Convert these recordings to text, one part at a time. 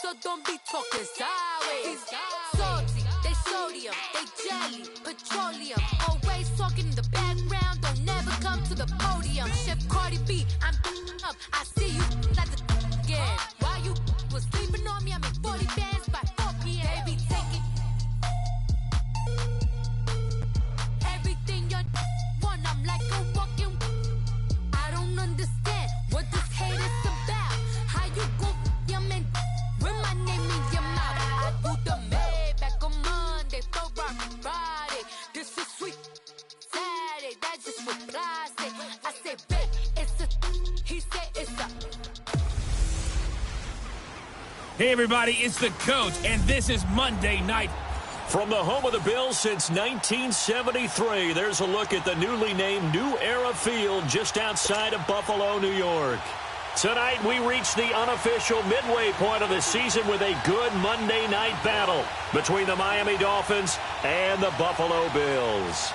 so don't be talking sideways. Salty, they sodium, they jelly, petroleum. Always talking in the background, don't never come to the podium. Chef Cardi B, I'm up. I see you at the again. While you was sleeping on me, I made 40 bands by 4 p.m. Baby, take it. Everything you want, I'm like a walking. I don't understand what this hate is about. How you go, your man, with my name in your mouth. I do the Maybach on Monday, for Friday. This is sweet Saturday, that's just what I say. I say, babe, it's a, he said it's a. Hey everybody, it's the Coach, and this is Monday Night. From the home of the Bills since 1973, there's a look at the newly named New Era Field just outside of Buffalo, New York. Tonight, we reach the unofficial midway point of the season with a good Monday night battle between the Miami Dolphins and the Buffalo Bills.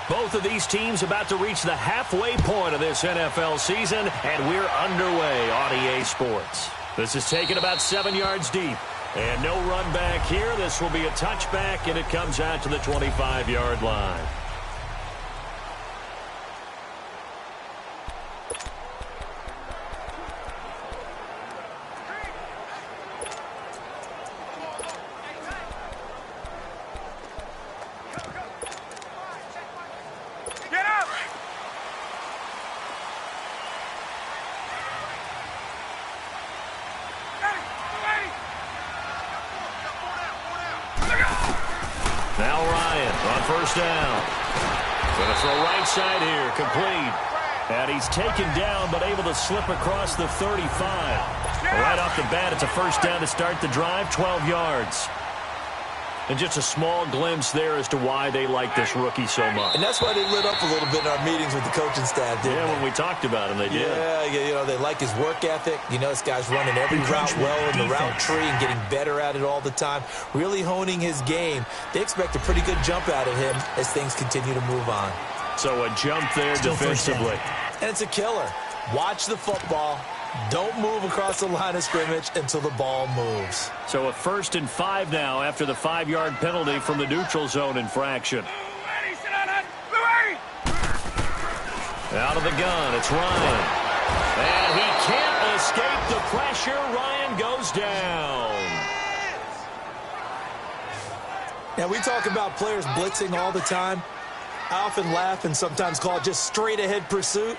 Both of these teams about to reach the halfway point of this NFL season, and we're underway on EA Sports. This is taken about 7 yards deep, and no run back here. This will be a touchback, and it comes out to the 25-yard line. Now Ryan on first down. Going to throw right side here, complete. And he's taken down, but able to slip across the 35. Right off the bat, it's a first down to start the drive, 12 yards. And just a small glimpse there as to why they like this rookie so much. And that's why they lit up a little bit in our meetings with the coaching staff, didn't they? When we talked about him, they did. Yeah, you know, they like his work ethic. You know, this guy's running every route well in the route tree and getting better at it all the time, really honing his game. They expect a pretty good jump out of him as things continue to move on. So a jump there defensively. And it's a killer. Watch the football. Don't move across the line of scrimmage until the ball moves. So a 1st and 5 now after the 5-yard penalty from the neutral zone infraction. Out of the gun, it's Ryan. And he can't escape the pressure. Ryan goes down. Now, we talk about players blitzing all the time. I often laugh and sometimes call it just straight-ahead pursuit.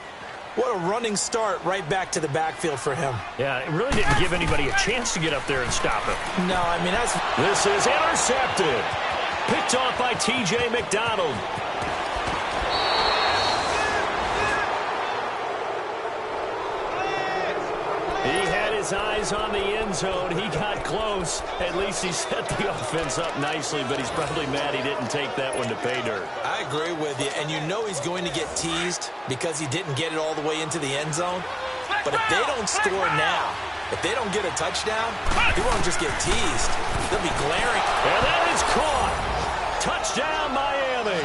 What a running start right back to the backfield for him. Yeah, it really didn't give anybody a chance to get up there and stop him. No, I mean, that's... This is intercepted. Picked off by T.J. McDonald. He had his eyes on the end zone. He got close. At least he set the offense up nicely, but he's probably mad he didn't take that one to pay dirt. I agree with you, and you know he's going to get teased because he didn't get it all the way into the end zone. But if they don't score now, if they don't get a touchdown, he won't just get teased. They'll be glaring. And that is caught. Touchdown, Miami.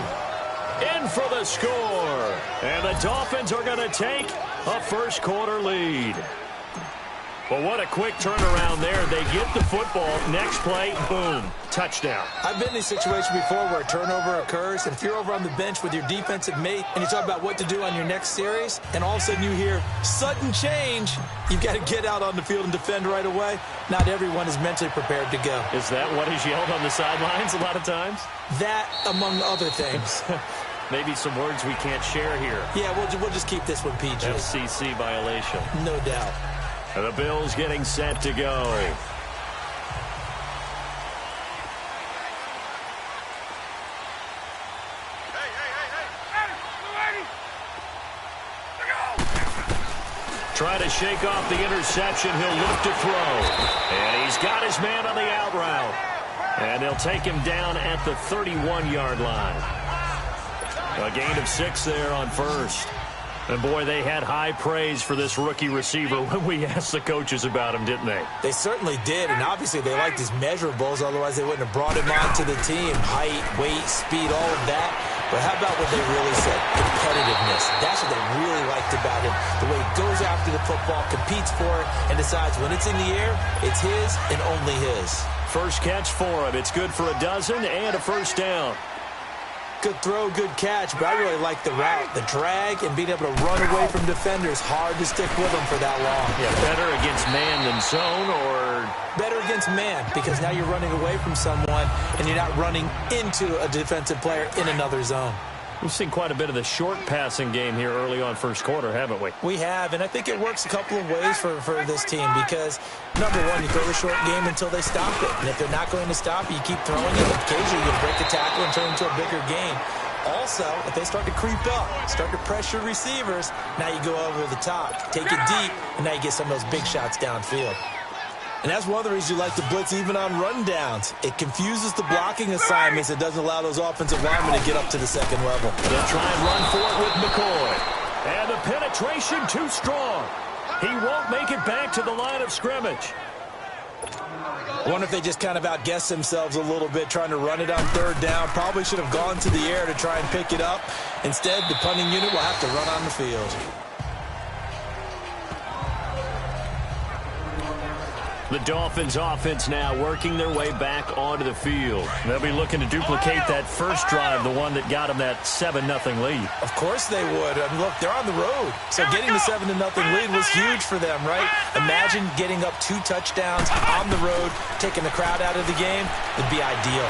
In for the score. And the Dolphins are going to take a first-quarter lead. Well, what a quick turnaround there. They get the football. Next play, boom, touchdown. I've been in a situation before where a turnover occurs, and if you're over on the bench with your defensive mate and you talk about what to do on your next series, and all of a sudden you hear sudden change, you've got to get out on the field and defend right away. Not everyone is mentally prepared to go. Is that what is yelled on the sidelines a lot of times? That, among other things. Maybe some words we can't share here. Yeah, we'll just keep this one PG. FCC violation. No doubt. And the Bills getting set to go. Try to shake off the interception. He'll look to throw. And he's got his man on the out route. And they'll take him down at the 31-yard line. A gain of 6 there on first. And, boy, they had high praise for this rookie receiver when we asked the coaches about him, didn't they? They certainly did, and obviously they liked his measurables. Otherwise, they wouldn't have brought him onto the team. Height, weight, speed, all of that. But how about what they really said? Competitiveness. That's what they really liked about him. The way he goes after the football, competes for it, and decides when it's in the air, it's his and only his. First catch for him. It's good for a dozen and a first down. Good throw, good catch, but I really like the route, the drag, and being able to run away from defenders. Hard to stick with them for that long. Yeah, better against man than zone, or? Better against man, because now you're running away from someone, and you're not running into a defensive player in another zone. We've seen quite a bit of the short passing game here early on first quarter, haven't we? We have, and I think it works a couple of ways for this team because, number one, you throw the short game until they stop it. And if they're not going to stop it, you keep throwing it. Occasionally, you break the tackle and turn it into a bigger game. Also, if they start to creep up, start to pressure receivers, now you go over the top, take it deep, and now you get some of those big shots downfield. And that's one of the reasons you like to blitz even on rundowns. It confuses the blocking assignments. It doesn't allow those offensive linemen to get up to the second level. They'll try and run for it with McCoy. And the penetration too strong. He won't make it back to the line of scrimmage. I wonder if they just kind of outguessed themselves a little bit trying to run it on third down. Probably should have gone to the air to try and pick it up. Instead, the punting unit will have to run on the field. The Dolphins offense now working their way back onto the field. They'll be looking to duplicate that first drive, the one that got them that 7-0 lead. Of course they would. I mean, look, they're on the road. So getting the 7-0 lead was huge for them, right? Imagine getting up 2 touchdowns on the road, taking the crowd out of the game. It'd be ideal.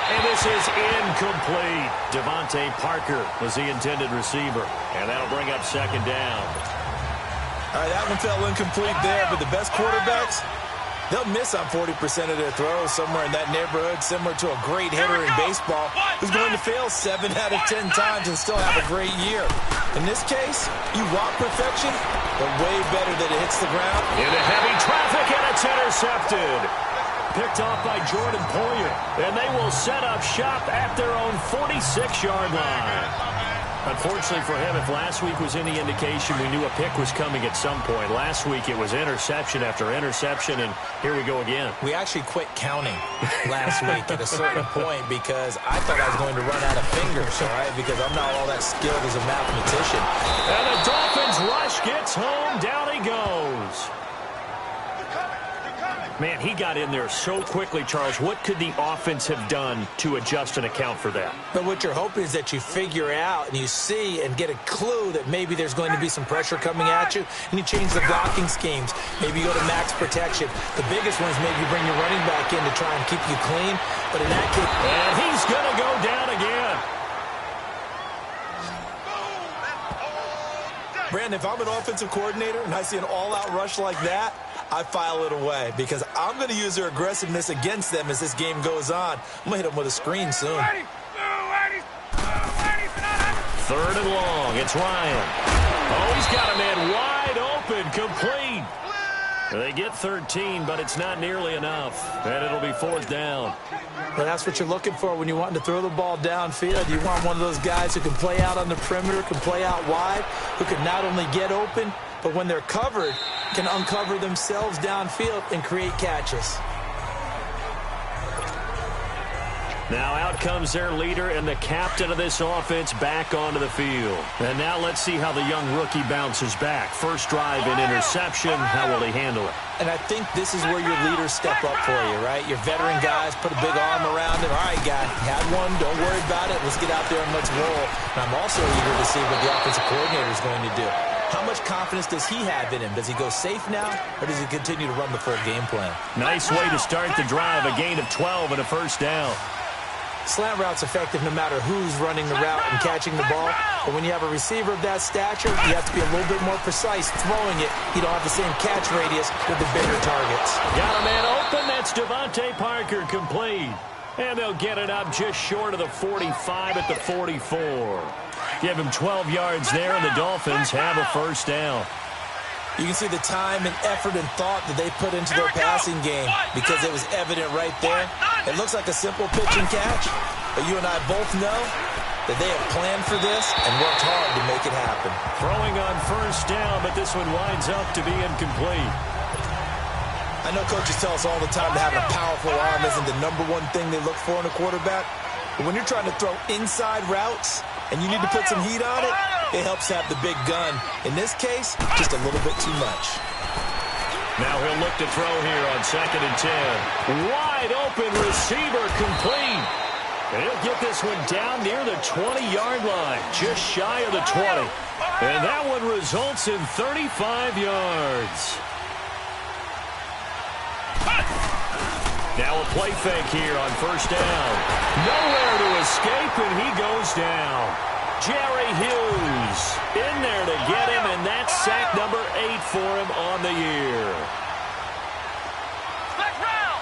And this is incomplete. Devontae Parker was the intended receiver. And that'll bring up second down. All right, that one fell incomplete there, but the best quarterbacks, they'll miss on 40% of their throws, somewhere in that neighborhood, similar to a great hitter in baseball who's going to fail 7 out of 10 times and still have a great year. In this case, you want perfection, but way better that it hits the ground. Into heavy traffic, and it's intercepted. Picked off by Jordan Poyer, and they will set up shop at their own 46-yard line. Unfortunately for him, if last week was any indication, we knew a pick was coming at some point. Last week it was interception after interception, and here we go again. We actually quit counting last week at a certain point because I thought I was going to run out of fingers, all right, because I'm not all that skilled as a mathematician. And the Dolphins rush gets home. Down he goes. Man, he got in there so quickly, Charles. What could the offense have done to adjust and account for that? But what you're hoping is that you figure out and you see and get a clue that maybe there's going to be some pressure coming at you, and you change the blocking schemes. Maybe you go to max protection. The biggest one is maybe you bring your running back in to try and keep you clean. But in that case... And he's going to go down again. Brandon, if I'm an offensive coordinator and I see an all-out rush like that, I file it away because I'm going to use their aggressiveness against them as this game goes on. I'm going to hit them with a screen soon. Third and long. It's Ryan. Oh, he's got a man wide open, complete. They get 13, but it's not nearly enough, and it'll be fourth down. Well, that's what you're looking for when you want to throw the ball downfield. You want one of those guys who can play out on the perimeter, can play out wide, who can not only get open, but when they're covered, can uncover themselves downfield and create catches. Now out comes their leader and the captain of this offense back onto the field. And now let's see how the young rookie bounces back. First drive and interception. How will he handle it? And I think this is where your leaders step up for you, right? Your veteran guys put a big arm around him. All right, guy, had one. Don't worry about it. Let's get out there and let's roll. And I'm also eager to see what the offensive coordinator is going to do. How much confidence does he have in him? Does he go safe now, or does he continue to run the full game plan? Nice way to start the drive. A gain of 12 and a first down. Slant route's effective no matter who's running the route and catching the ball. But when you have a receiver of that stature, you have to be a little bit more precise throwing it. You don't have the same catch radius with the bigger targets. Got a man open. That's Devontae Parker, complete. And they'll get it up just short of the 45 at the 44. Give him 12 yards there, and the Dolphins have a first down. You can see the time and effort and thought that they put into their passing game because it was evident right there. It looks like a simple pitch and catch, but you and I both know that they have planned for this and worked hard to make it happen. Throwing on first down, but this one winds up to be incomplete. I know coaches tell us all the time that having a powerful arm isn't the #1 thing they look for in a quarterback. But when you're trying to throw inside routes and you need to put some heat on it, it helps have the big gun. In this case, just a little bit too much. Now he'll look to throw here on 2nd and 10. Wide open receiver complete. And he'll get this one down near the 20-yard line, just shy of the 20. And that one results in 35 yards. Now a play fake here on first down. Nowhere to escape, and he goes down. Jerry Hughes in there to get him, and that's sack number 8 for him on the year. Flex round!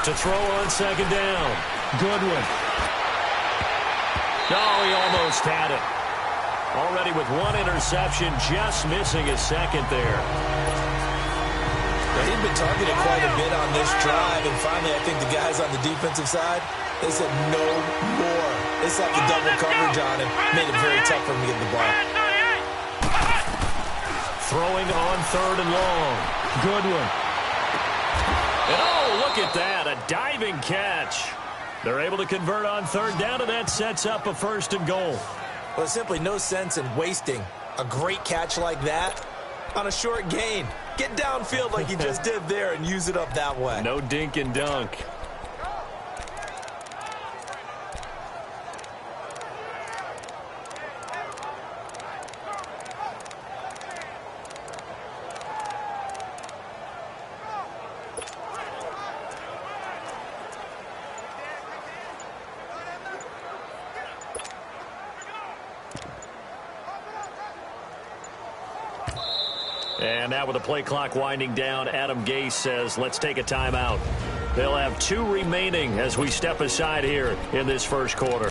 To throw on 2nd down. Goodwin. Oh, he almost had it. Already with 1 interception, just missing his 2nd there. Well, he'd been targeted quite a bit on this drive, and finally I think the guys on the defensive side, they said no more. They slapped the double coverage on him, made it very tough for him to get the ball. Throwing on 3rd and long. Goodwin. And oh, look at that, a diving catch. They're able to convert on 3rd down, and that sets up a 1st and goal. Well, there's simply no sense in wasting a great catch like that on a short gain. Get downfield like you just did there and use it up that way. No dink and dunk. And now with the play clock winding down, Adam Gase says, let's take a timeout. They'll have 2 remaining as we step aside here in this first quarter.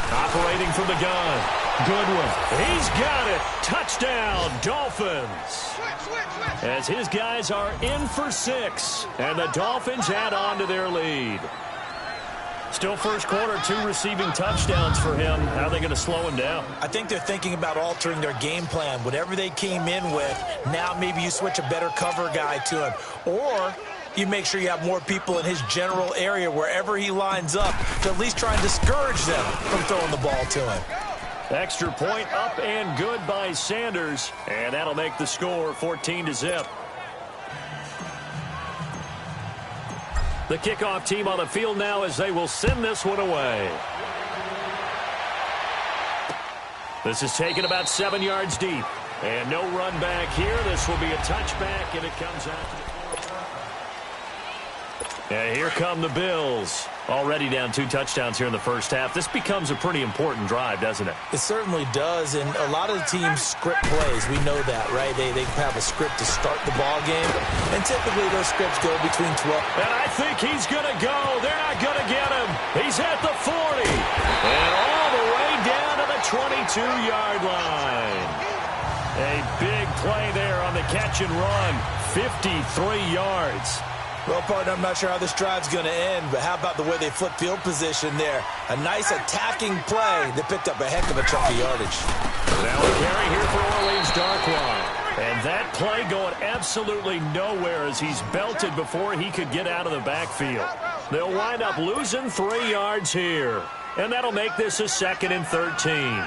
Operating from the gun. Goodwin. He's got it. Touchdown, Dolphins. As his guys are in for 6. And the Dolphins add on to their lead. Still first quarter, 2 receiving touchdowns for him. How are they going to slow him down? I think they're thinking about altering their game plan. Whatever they came in with, now maybe you switch a better cover guy to him. Or you make sure you have more people in his general area wherever he lines up to at least try and discourage them from throwing the ball to him. Extra point up and good by Sanders. And that'll make the score 14-0. The kickoff team on the field now as they will send this one away. This is taken about 7 yards deep. And no run back here. This will be a touchback, and it comes out to the 4. And here come the Bills. Already down 2 touchdowns here in the first half. This becomes a pretty important drive, doesn't it? It certainly does, and a lot of the teams script plays. We know that, right? They have a script to start the ball game, and typically those scripts go between 12. And I think he's going to go. They're not going to get him. He's at the 40. And all the way down to the 22-yard line. A big play there on the catch and run. 53 yards. Well, partner, I'm not sure how this drive's going to end, but how about the way they flip field position there? A nice attacking play that picked up a heck of a chunk of yardage. Now a carry here for Orleans Darkwa. And that play going absolutely nowhere as he's belted before he could get out of the backfield. They'll wind up losing 3 yards here. And that'll make this a 2nd and 13.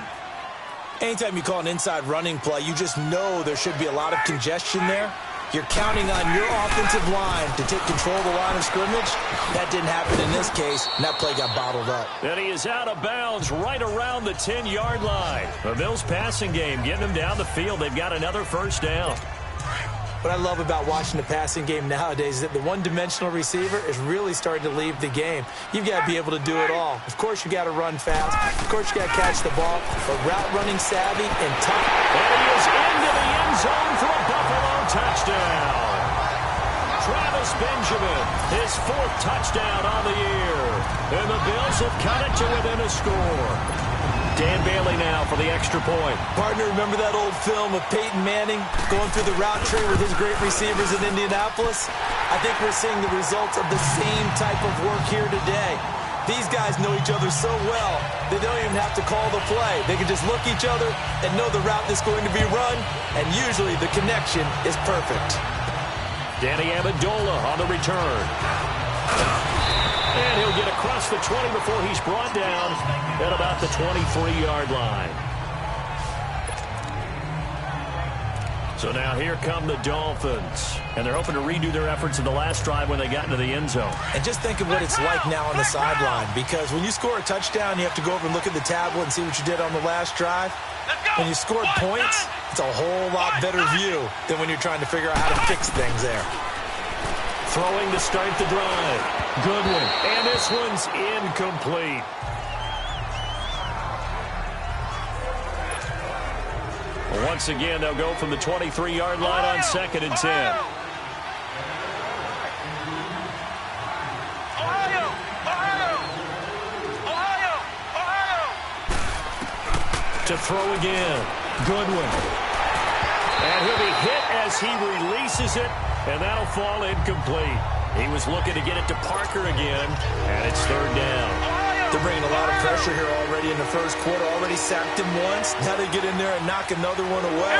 Anytime you call an inside running play, you just know there should be a lot of congestion there. You're counting on your offensive line to take control of the line of scrimmage. That didn't happen in this case, and that play got bottled up. And he is out of bounds right around the 10-yard line. The Bills passing game getting them down the field. They've got another first down. What I love about watching the passing game nowadays is that the one-dimensional receiver is really starting to leave the game. You've got to be able to do it all. Of course, you got to run fast. Of course, you got to catch the ball. But route running savvy and tough. And he is into the end zone for a Buffalo touchdown. Travis Benjamin, his 4th touchdown on the year. And the Bills have cut it to within a score. Dan Bailey now for the extra point. Partner, remember that old film of Peyton Manning going through the route tree with his great receivers in Indianapolis? I think we're seeing the results of the same type of work here today. These guys know each other so well, they don't even have to call the play. They can just look each other and know the route that's going to be run, and usually the connection is perfect. Danny Amendola on the return. And he'll get across the 20 before he's brought down at about the 23-yard line. So now here come the Dolphins. And they're hoping to redo their efforts in the last drive when they got into the end zone. And just think of what it's like now on the sideline. Because when you score a touchdown, you have to go over and look at the tablet and see what you did on the last drive. When you scored points, it's a whole lot better view than when you're trying to figure out how to fix things there. Throwing to start the drive. Goodwin. And this one's incomplete. Once again, they'll go from the 23-yard line on 2nd and 10. To throw again. Goodwin. And he'll be hit as he releases it, and that'll fall incomplete. He was looking to get it to Parker again, and it's 3rd down. They're bringing a lot of pressure here already in the first quarter. Already sacked him once. Now they get in there and knock another one away.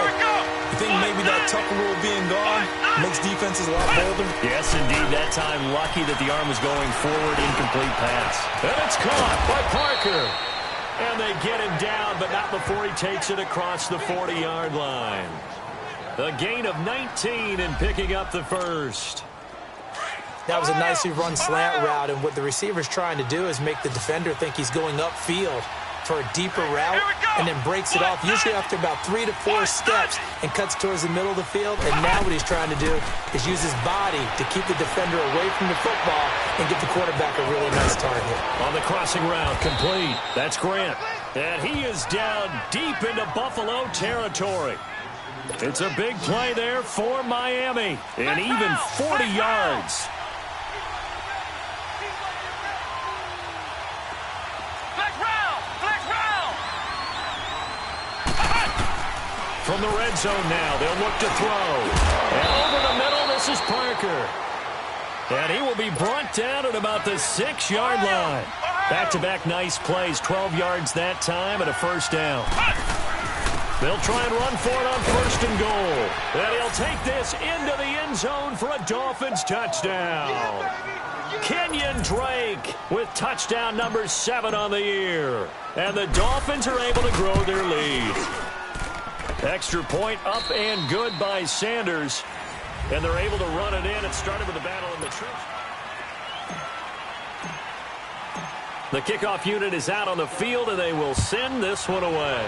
You think maybe that Tucker rule being gone makes defenses a lot bolder? Yes, indeed. That time, lucky that the arm was going forward. Incomplete pass. And it's caught by Parker. And they get him down, but not before he takes it across the 40-yard line. A gain of 19 and picking up the first. That was a nicely run slant route, and what the receiver's trying to do is make the defender think he's going upfield for a deeper route and then breaks it off, usually after about 3 to 4 steps, and cuts towards the middle of the field. And now what he's trying to do is use his body to keep the defender away from the football and get the quarterback a really nice target. On the crossing route, complete. That's Grant. And he is down deep into Buffalo territory. It's a big play there for Miami, and even 40 yards. From the red zone now, they'll look to throw. And over the middle, this is Parker. And he will be brought down at about the 6-yard line. Back-to-back nice plays, 12 yards that time and a first down. They'll try and run for it on 1st and goal. And he'll take this into the end zone for a Dolphins touchdown. Kenyon Drake with touchdown number 7 on the year. And the Dolphins are able to grow their lead. Extra point up and good by Sanders. And they're able to run it in. It started with a battle in the trench. The kickoff unit is out on the field, and they will send this one away.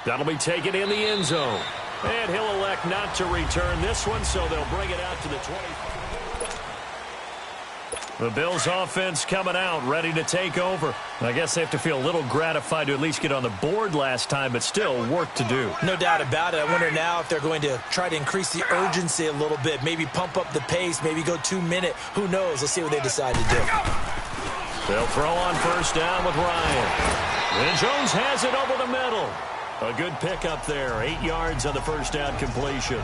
That'll be taken in the end zone. And he'll elect not to return this one, so they'll bring it out to the 20. The Bills offense coming out, ready to take over. I guess they have to feel a little gratified to at least get on the board last time, but still work to do. No doubt about it. I wonder now if they're going to try to increase the urgency a little bit, maybe pump up the pace, maybe go 2-minute. Who knows? Let's see what they decide to do. They'll throw on 1st down with Ryan. And Jones has it over the middle. A good pickup there, 8 yards on the 1st down completion.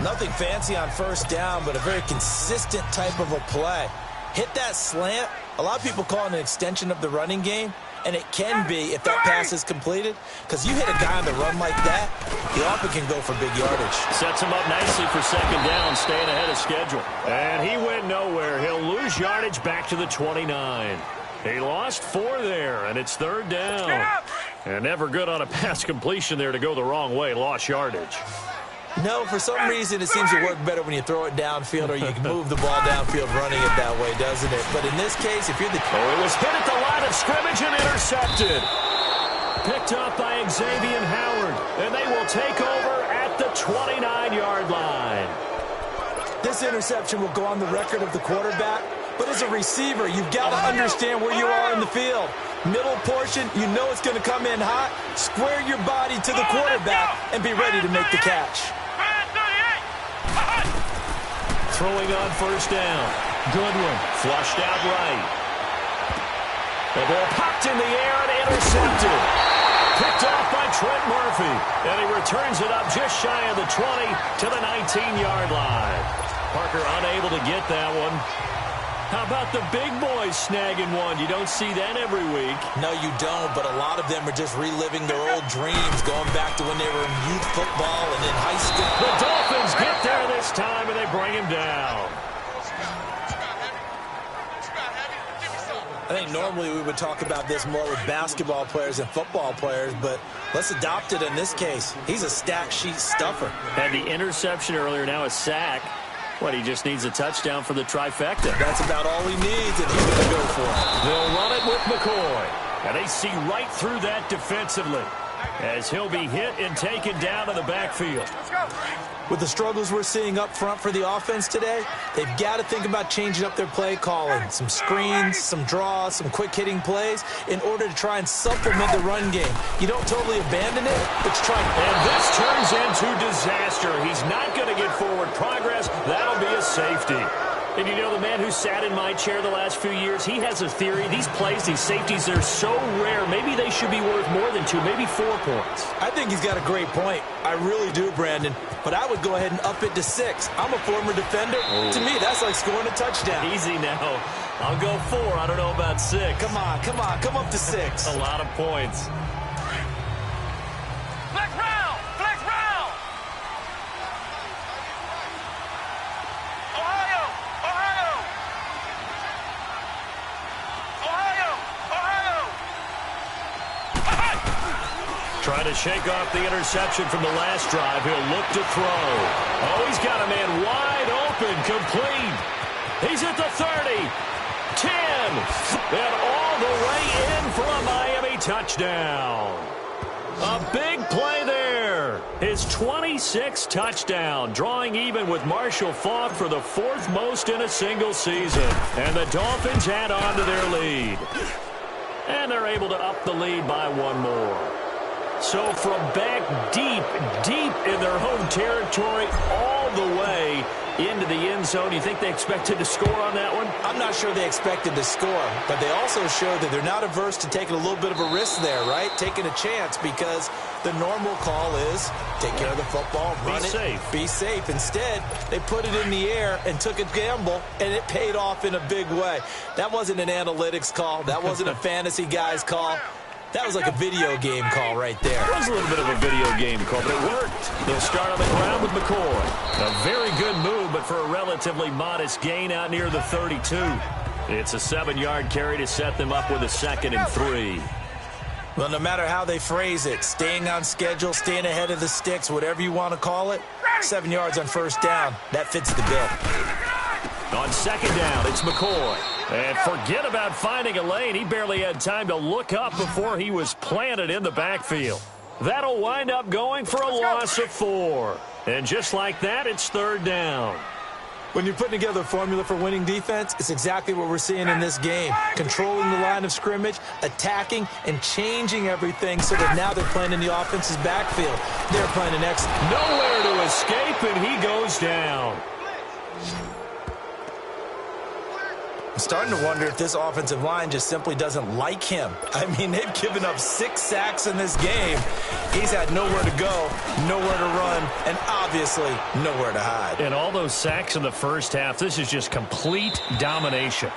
Nothing fancy on 1st down, but a very consistent type of a play. Hit that slant. A lot of people call it an extension of the running game, and it can be if that pass is completed, because you hit a guy on the run like that, he often can go for big yardage. Sets him up nicely for 2nd down, staying ahead of schedule. And he went nowhere. He'll lose yardage back to the 29. He lost 4 there, and it's 3rd down. And never good on a pass completion there to go the wrong way. Lost yardage. No, for some reason it seems to work better when you throw it downfield or you can move the ball downfield running it that way, doesn't it? But in this case, if you're the... Oh, it was hit at the line of scrimmage and intercepted. Picked up by Xavier Howard. And they will take over at at the 29-yard line. This interception will go on the record of the quarterback, but as a receiver, you've got to understand where you are in the field. Middle portion, you know it's going to come in hot. Square your body to the quarterback and be ready to make the catch. Throwing on first down. Goodwin flushed out right. The ball popped in the air and intercepted. Picked off by Trent Murphy. And he returns it up just shy of the 20 to the 19-yard line. Parker unable to get that one. How about the big boys snagging one? You don't see that every week. No, you don't, but a lot of them are just reliving their old dreams, going back to when they were in youth football and in high school. The Dolphins get there this time, and they bring him down. I think normally we would talk about this more with basketball players and football players, but let's adopt it in this case. He's a stat sheet stuffer. Had the interception earlier, now a sack. What, he just needs a touchdown for the trifecta. That's about all he needs, and he's going to go for it. They'll run it with McCoy. And they see right through that defensively as he'll be hit and taken down in the backfield. With the struggles we're seeing up front for the offense today, they've got to think about changing up their play calling. Some screens, some draws, some quick-hitting plays in order to try and supplement the run game. You don't totally abandon it, but you try. And this turns into disaster. He's not going to get forward progress. That'll be a safety. And you know, the man who sat in my chair the last few years, he has a theory. These plays, these safeties, they're so rare. Maybe they should be worth more than 2, maybe 4 points. I think he's got a great point. I really do, Brandon. But I would go ahead and up it to 6. I'm a former defender. Oh. To me, that's like scoring a touchdown. Easy now. I'll go 4. I don't know about 6. Come on. Come up to 6. A lot of points. Flex round! Flex round! Ohio! Ohio! Ohio! Trying to shake off the interception from the last drive. He'll look to throw. Oh, he's got a man wide open, complete. He's at the 30, 10, and all the way in for a Miami touchdown. A big play there. His 26th touchdown, drawing even with Marshall Faulk for the 4th most in a single season. And the Dolphins add on to their lead. And they're able to up the lead by 1 more. So from back deep in their home territory, all the way into the end zone, you think they expected to score on that one? I'm not sure they expected to score, but they also showed that they're not averse to taking a little bit of a risk there, right? Taking a chance, because the normal call is take care of the football, run it, be safe. Instead, they put it in the air and took a gamble, and it paid off in a big way. That wasn't an analytics call. That wasn't a fantasy guy's call. That was like a video game call right there. It was a little bit of a video game call, but it worked. They'll start on the ground with McCoy. A very good move, but for a relatively modest gain out near the 32. It's a 7-yard carry to set them up with a 2nd and 3. Well, no matter how they phrase it, staying on schedule, staying ahead of the sticks, whatever you want to call it, 7 yards on first down, that fits the bill. On 2nd down, it's McCoy. And forget about finding a lane. He barely had time to look up before he was planted in the backfield. That'll wind up going for a loss of 4. And just like that, it's 3rd down. When you're putting together a formula for winning defense, it's exactly what we're seeing in this game. Controlling the line of scrimmage, attacking, and changing everything so that now they're playing in the offense's backfield. They're playing an excellent. Nowhere to escape, and he goes down. I'm starting to wonder if this offensive line just simply doesn't like him. I mean, they've given up 6 sacks in this game. He's had nowhere to go, nowhere to run, and obviously nowhere to hide. And all those sacks in the first half, this is just complete domination.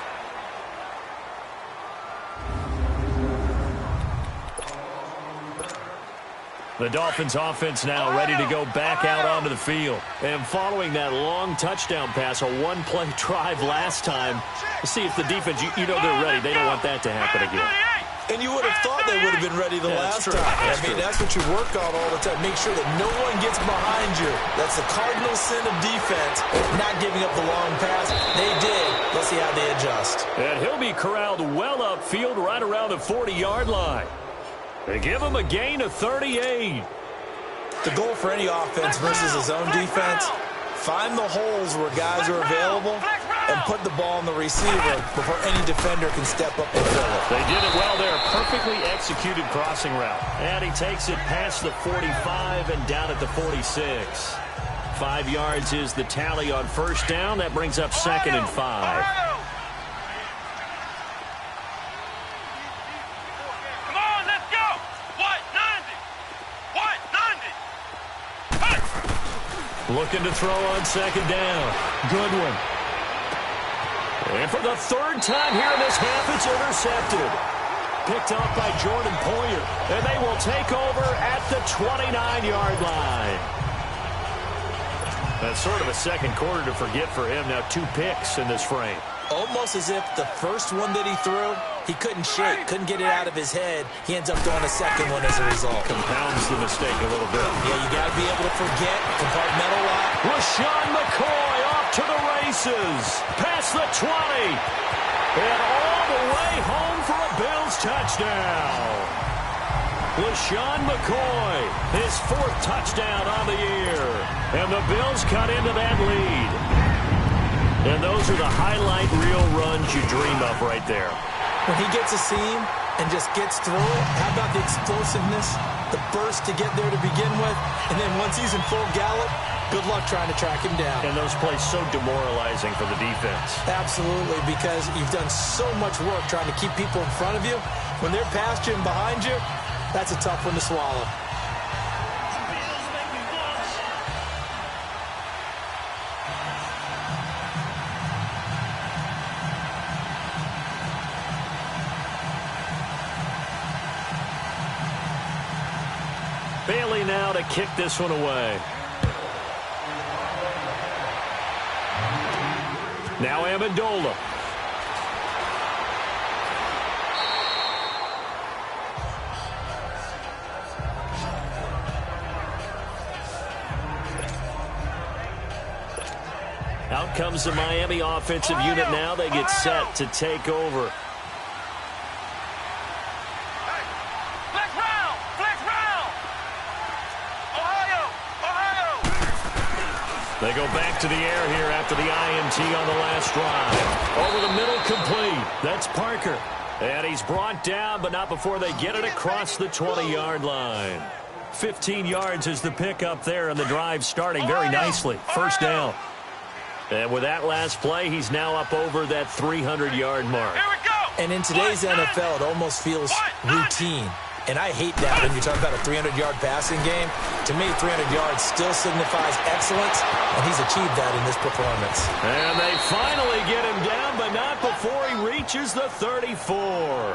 The Dolphins offense now ready to go back out onto the field. And following that long touchdown pass, a 1-play drive last time, see if the defense, you know they're ready. They don't want that to happen again. And you would have thought they would have been ready the last time. That's what you work on all the time. Make sure that no one gets behind you. That's the cardinal sin of defense, not giving up the long pass. They did. Let's see how they adjust. And he'll be corralled well upfield right around the 40-yard line. They give him a gain of 38. The goal for any offense versus his own defense, find the holes where guys are available and put the ball on the receiver before any defender can step up and fill it. They did it well there. Perfectly executed crossing route. And he takes it past the 45 and down at the 46. 5 yards is the tally on first down. That brings up 2nd and 5. Come on, let's go. What? 90. What? 90. Hey. Looking to throw on 2nd down. Goodwin. And for the 3rd time here in this half, it's intercepted. Picked off by Jordan Poyer. And they will take over at the 29-yard line. That's sort of a second quarter to forget for him. Now 2 picks in this frame. Almost as if the first one that he threw, he couldn't shake, couldn't get it out of his head. He ends up throwing a second one as a result. Compounds the mistake a little bit. Yeah, you got to be able to forget, compartmentalize. LaShawn McCoy off to the races. Past the 20. And all the way home for a Bills touchdown. LaShawn McCoy, his 4th touchdown on the year. And the Bills cut into that lead. And those are the highlight reel runs you dream of right there. When he gets a seam and just gets through it, how about the explosiveness, the burst to get there to begin with, and then once he's in full gallop, good luck trying to track him down. And those plays so demoralizing for the defense. Absolutely, because you've done so much work trying to keep people in front of you. When they're past you and behind you, that's a tough one to swallow. Bailey now to kick this one away. Now Amendola. Out comes the Miami offensive unit now. They get set to take over. Flex round. Flex round. Ohio. They go back to the air here after the INT on the last drive. Over the middle, complete. That's Parker. And he's brought down, but not before they get it across the 20-yard line. 15 yards is the pickup there, and the drive starting very nicely. First down. And with that last play, he's now up over that 300-yard mark. Here we go. And in today's NFL, it almost feels routine. And I hate that when you talk about a 300-yard passing game. To me, 300 yards still signifies excellence, and he's achieved that in this performance. And they finally get him down, but not before he reaches the 34.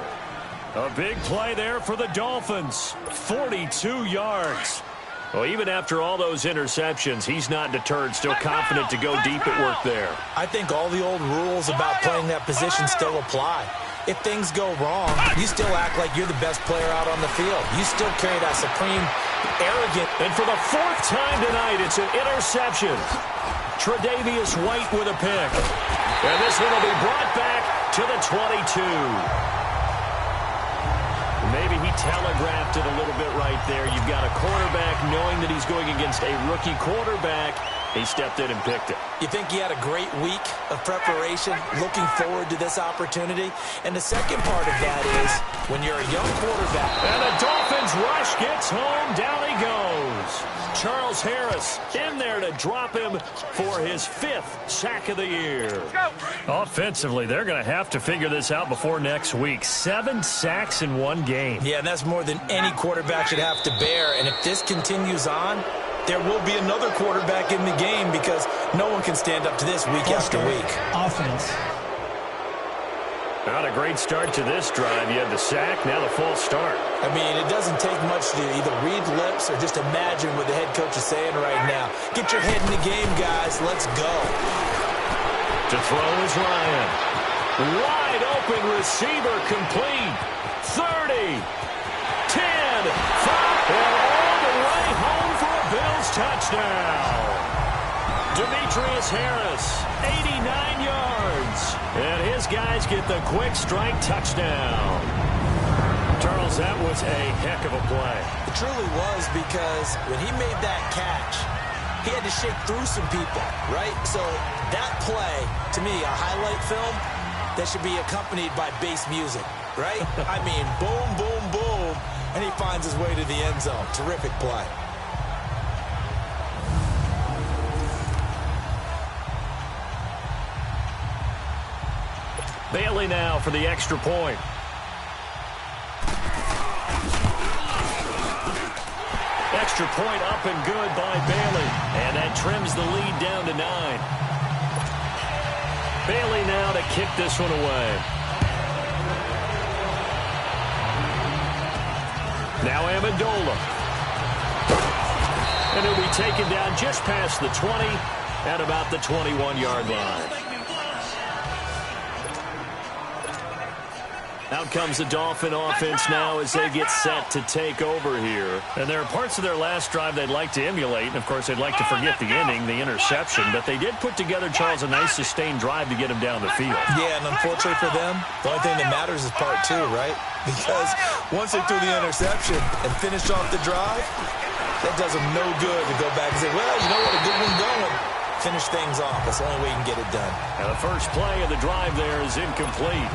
A big play there for the Dolphins. 42 yards. Well, even after all those interceptions, he's not deterred, still confident to go deep at work there. I think all the old rules about playing that position still apply. If things go wrong, you still act like you're the best player out on the field. You still carry that supreme, arrogant. And for the 4th time tonight, it's an interception. Tre'Davious White with a pick. And this one will be brought back to the 22. Maybe he telegraphed it a little bit right there. You've got a quarterback knowing that he's going against a rookie quarterback. He stepped in and picked it. You think he had a great week of preparation, looking forward to this opportunity? And the second part of that is when you're a young quarterback. And the Dolphins rush gets home. Down he goes. Charles Harris in there to drop him for his 5th sack of the year. Offensively, they're going to have to figure this out before next week. 7 sacks in one game. Yeah, and that's more than any quarterback should have to bear. And if this continues on, there will be another quarterback in the game because no one can stand up to this week after week. Offense. Not a great start to this drive. You had the sack, now the false start. I mean, it doesn't take much to either read lips or just imagine what the head coach is saying right now. Get your head in the game, guys. Let's go. To throw is Ryan. Wide open receiver complete. 30, 10, 5, and all the way home for a Bills touchdown. Demetrius Harris, 89 yards. And his guys get the quick strike touchdown. Charles, that was a heck of a play. It truly was, because when he made that catch, he had to shake through some people, right? So that play, to me, a highlight film that should be accompanied by bass music, right? I mean, boom, boom, boom, and he finds his way to the end zone. Terrific play. Bailey now for the extra point. Extra point up and good by Bailey. And that trims the lead down to 9. Bailey now to kick this one away. Now Amendola. And he'll be taken down just past the 20 at about the 21-yard line. Out comes the Dolphin offense now as they get set to take over here. And there are parts of their last drive they'd like to emulate. And, of course, they'd like to forget the inning, the interception. But they did put together, Charles, a nice sustained drive to get him down the field. Yeah, and unfortunately for them, the only thing that matters is part 2, right? Because once they threw the interception and finished off the drive, that does them no good to go back and say, well, you know what, a good one going. Finish things off. That's the only way you can get it done. And the first play of the drive there is incomplete.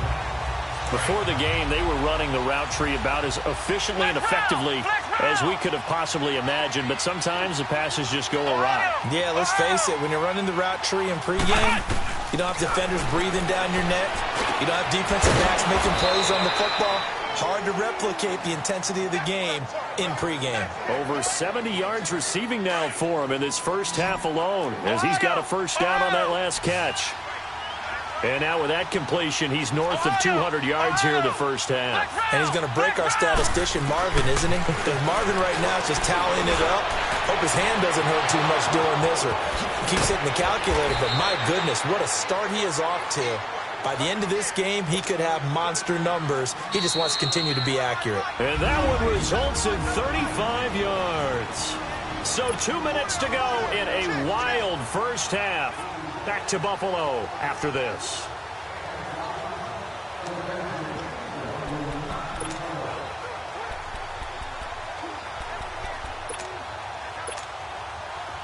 Before the game, they were running the route tree about as efficiently and effectively as we could have possibly imagined, but sometimes the passes just go awry. Yeah, let's face it, when you're running the route tree in pregame, you don't have defenders breathing down your neck. You don't have defensive backs making plays on the football. Hard to replicate the intensity of the game in pregame. Over 70 yards receiving now for him in this first half alone, as he's got a first down on that last catch. And now with that completion, he's north of 200 yards here in the first half. And he's going to break our statistician, Marvin, isn't he? Because Marvin right now is just tallying it up. Hope his hand doesn't hurt too much doing this, or keeps hitting the calculator. But my goodness, what a start he is off to. By the end of this game, he could have monster numbers. He just wants to continue to be accurate. And that one results in 35 yards. So 2 minutes to go in a wild first half. Back to Buffalo after this.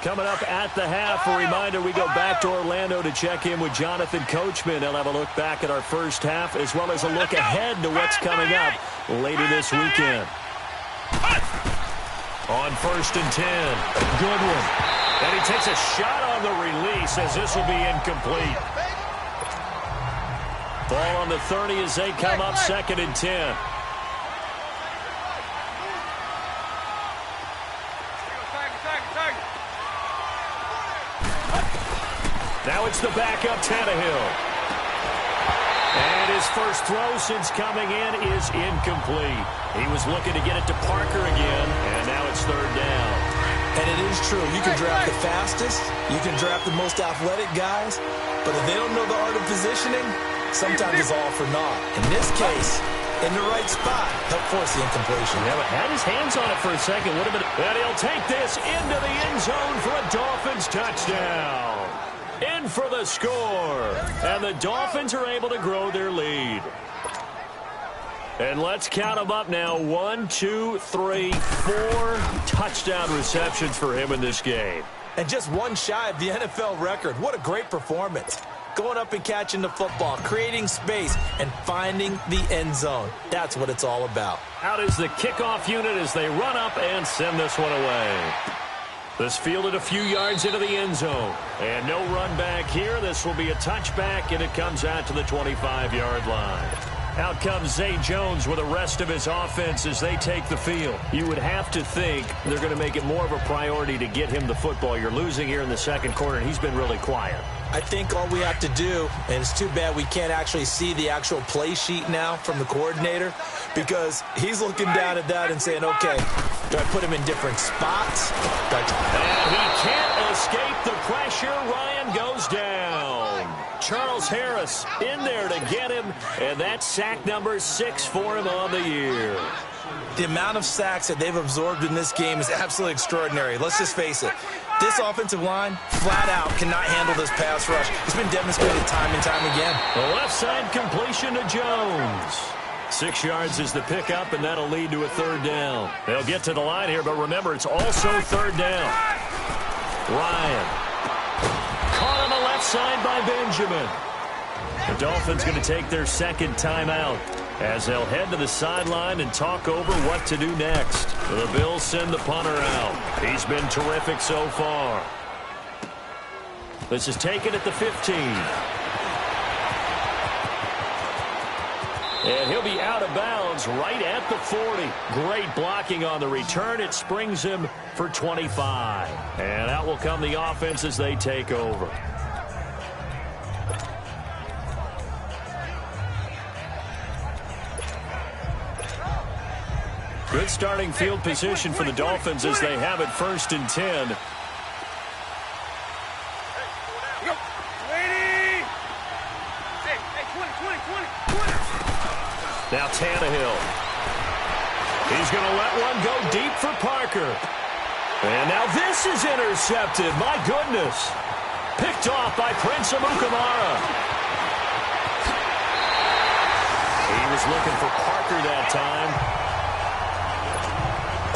Coming up at the half, a reminder, we go back to Orlando to check in with Jonathan Coachman. He'll have a look back at our first half as well as a look ahead to what's coming up later this weekend. On 1st and 10. Good one. And he takes a shot on the release as this will be incomplete. Ball on the 30 as they come up 2nd and 10. Now it's the backup Tannehill. And his first throw since coming in is incomplete. He was looking to get it to Parker again, and now it's 3rd down. And it is true. You can draft the fastest. You can draft the most athletic guys. But if they don't know the art of positioning, sometimes it's all for naught. In this case, in the right spot, helped force the incompletion. Yeah, but had his hands on it for a second. Would have been, and he'll take this into the end zone for a Dolphins touchdown. In for the score. And the Dolphins are able to grow their lead. And let's count them up now. 1, 2, 3, 4 touchdown receptions for him in this game. And just one shy of the NFL record. What a great performance. Going up and catching the football, creating space, and finding the end zone. That's what it's all about. Out is the kickoff unit as they run up and send this one away. This fielded a few yards into the end zone. And no run back here. This will be a touchback, and it comes out to the 25-yard line. Out comes Zay Jones with the rest of his offense as they take the field. You would have to think they're going to make it more of a priority to get him the football. You're losing here in the second quarter, and he's been really quiet. I think all we have to do, and it's too bad we can't actually see the actual play sheet now from the coordinator, because he's looking down at that and saying, okay, do I put him in different spots? And he can't escape the pressure. Ryan goes down. Charles Harris in there to get him, and that's sack number 6 for him on the year. The amount of sacks that they've absorbed in this game is absolutely extraordinary. Let's just face it. This offensive line, flat out, cannot handle this pass rush. It's been demonstrated time and time again. The left side completion to Jones. 6 yards is the pickup, and that'll lead to a third down. They'll get to the line here, but remember, it's also third down. Ryan. Caught on the left side by Benjamin. The Dolphins going to take their second timeout as they'll head to the sideline and talk over what to do next. The Bills send the punter out. He's been terrific so far. This is taken at the 15. And he'll be out of bounds right at the 40. Great blocking on the return. It springs him for 25. And out will come the offense as they take over. Good starting field position for the Dolphins as they have it 1st and 10. Now Tannehill. He's going to let one go deep for Parker. And now this is intercepted. My goodness. Picked off by Prince Amukamara. He was looking for Parker that time.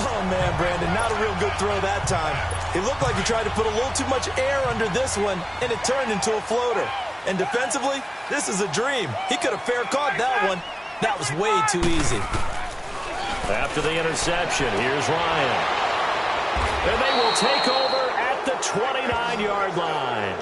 Oh, man, Brandon, not a real good throw that time. It looked like he tried to put a little too much air under this one, and it turned into a floater. And defensively, this is a dream. He could have fair caught that one. That was way too easy. After the interception, here's Ryan. And they will take over at the 29-yard line.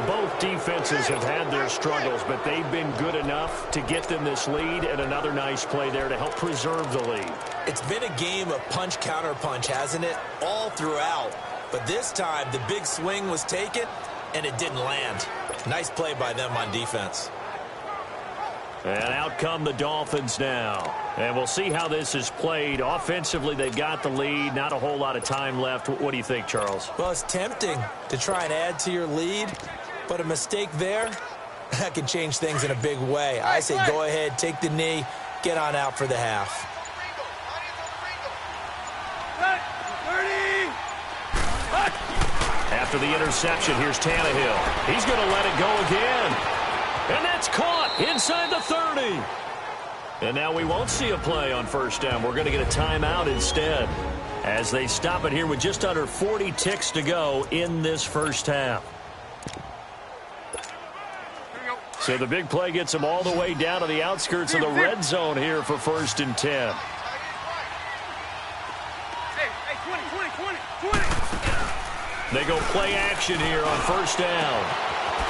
Both defenses have had their struggles, but they've been good enough to get them this lead, and another nice play there to help preserve the lead. It's been a game of punch-counter-punch, hasn't it? All throughout. But this time, the big swing was taken, and it didn't land. Nice play by them on defense. And out come the Dolphins now. And we'll see how this is played. Offensively, they've got the lead. Not a whole lot of time left. What do you think, Charles? Well, it's tempting to try and add to your lead, but a mistake there, that can change things in a big way. I say go ahead, take the knee, get on out for the half. After the interception, here's Tannehill. He's going to let it go again. And that's caught inside the 30. And now we won't see a play on 1st down. We're going to get a timeout instead as they stop it here with just under 40 ticks to go in this first half. So the big play gets them all the way down to the outskirts of the red zone here for 1st and 10. They go play action here on 1st down.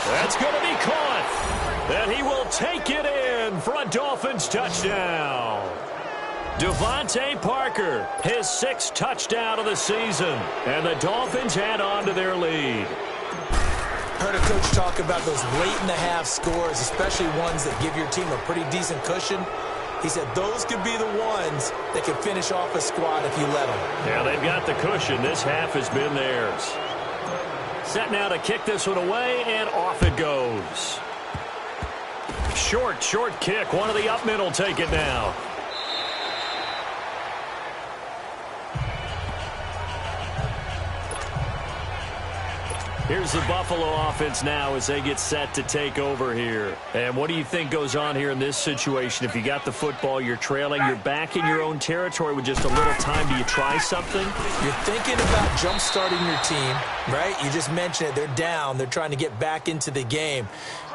That's going to be caught. And he will take it in for a Dolphins touchdown. Devontae Parker, his 6th touchdown of the season. And the Dolphins add on to their lead. Heard a coach talk about those late-in-the-half scores, especially ones that give your team a pretty decent cushion. He said those could be the ones that could finish off a squad if you let them. Yeah, they've got the cushion. This half has been theirs. Set now to kick this one away, and off it goes. Short kick. One of the up men will take it now. Here's the Buffalo offense now as they get set to take over here. And what do you think goes on here in this situation? If you got the football, you're trailing, you're back in your own territory with just a little time. Do you try something? You're thinking about jump-starting your team, right? You just mentioned it. They're down. They're trying to get back into the game.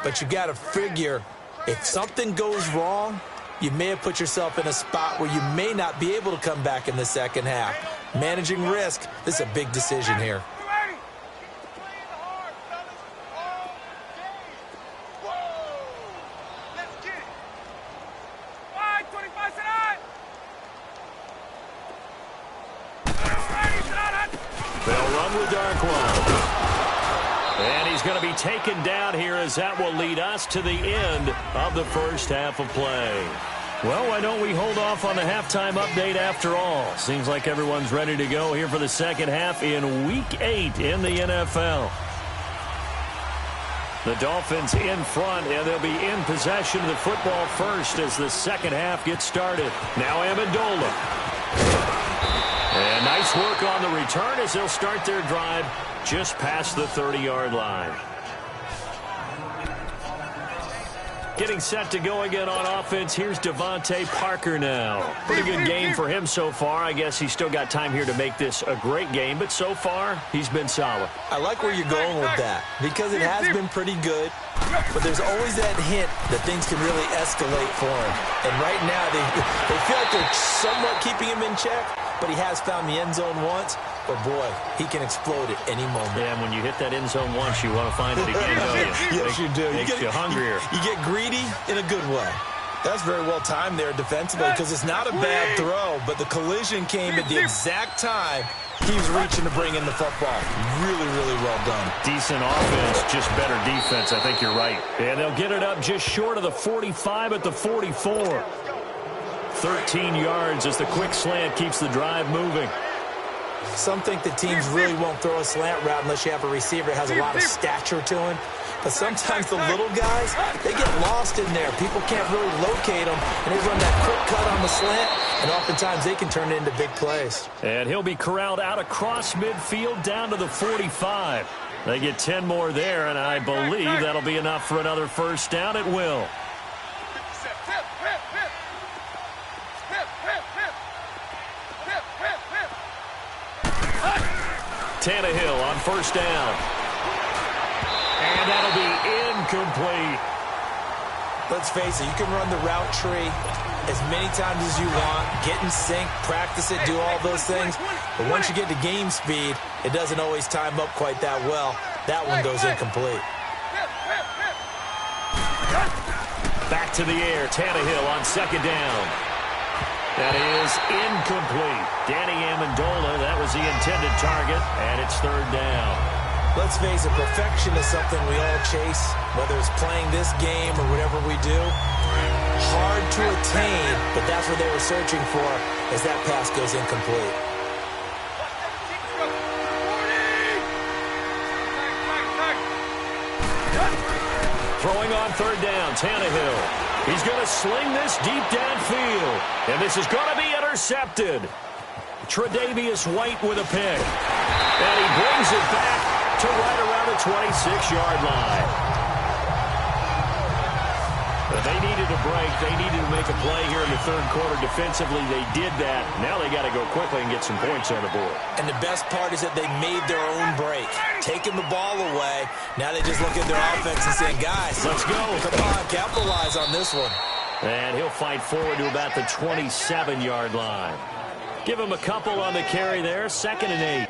But you got to figure if something goes wrong, you may have put yourself in a spot where you may not be able to come back in the second half. Managing risk, this is a big decision here. Going to be taken down here as that will lead us to the end of the first half of play. Well, why don't we hold off on the halftime update after all? Seems like everyone's ready to go here for the second half in Week 8 in the NFL. The Dolphins in front, and they'll be in possession of the football first as the second half gets started. Now Amendola. And nice work on the return as they'll start their drive just past the 30-yard line. Getting set to go again on offense, here's Devontae Parker now. Pretty good game for him so far. I guess he's still got time here to make this a great game, but so far, he's been solid. I like where you're going with that because it has been pretty good, but there's always that hint that things can really escalate for him. And right now, they feel like they're somewhat keeping him in check, but he has found the end zone once. But, boy, he can explode at any moment. Yeah, and when you hit that end zone once, you want to find it again, don't you? Yes, you do. Makes you hungrier. You get greedy in a good way. That's very well timed there defensively because it's not a bad throw, but the collision came at the exact time he was reaching to bring in the football. Really, really well done. Decent offense, just better defense. I think you're right. And they'll get it up just short of the 45 at the 44. 13 yards as the quick slant keeps the drive moving. Some think the teams really won't throw a slant route unless you have a receiver that has a lot of stature to him. But sometimes the little guys, they get lost in there. People can't really locate them, and they run that quick cut on the slant, and oftentimes they can turn it into big plays. And he'll be corralled out across midfield down to the 45. They get 10 more there, and I believe that'll be enough for another first down. It will. Tannehill on first down. And that'll be incomplete. Let's face it, you can run the route tree as many times as you want, get in sync, practice it, do all those things. But once you get to game speed, it doesn't always time up quite that well. That one goes incomplete. Back to the air, Tannehill on second down. That is incomplete. Danny Amendola, that was the intended target, and it's third down. Let's face it, perfection is something we all chase, whether it's playing this game or whatever we do. Hard to attain, but that's what they were searching for as that pass goes incomplete. Throwing on third down, Tannehill. He's going to sling this deep downfield, and this is going to be intercepted. Tre'Davious White with a pick, and he brings it back to right around the 26-yard line. But they needed a break. They needed to make a play here in the third quarter defensively. They did that. Now they got to go quickly and get some points on the board. And the best part is that they made their own break, taking the ball away. Now they just look at their offense and say, guys, let's go. Come on, capitalize on this one. And he'll fight forward to about the 27-yard line. Give him a couple on the carry there. 2nd and 8.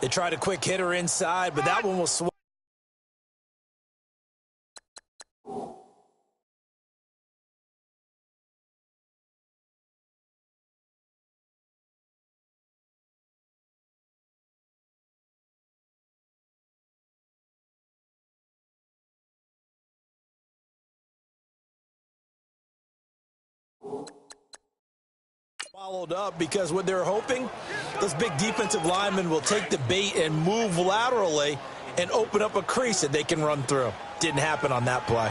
They tried a quick hitter inside, but that one was swung. Followed up because what they're hoping, those big defensive linemen will take the bait and move laterally and open up a crease that they can run through. Didn't happen on that play.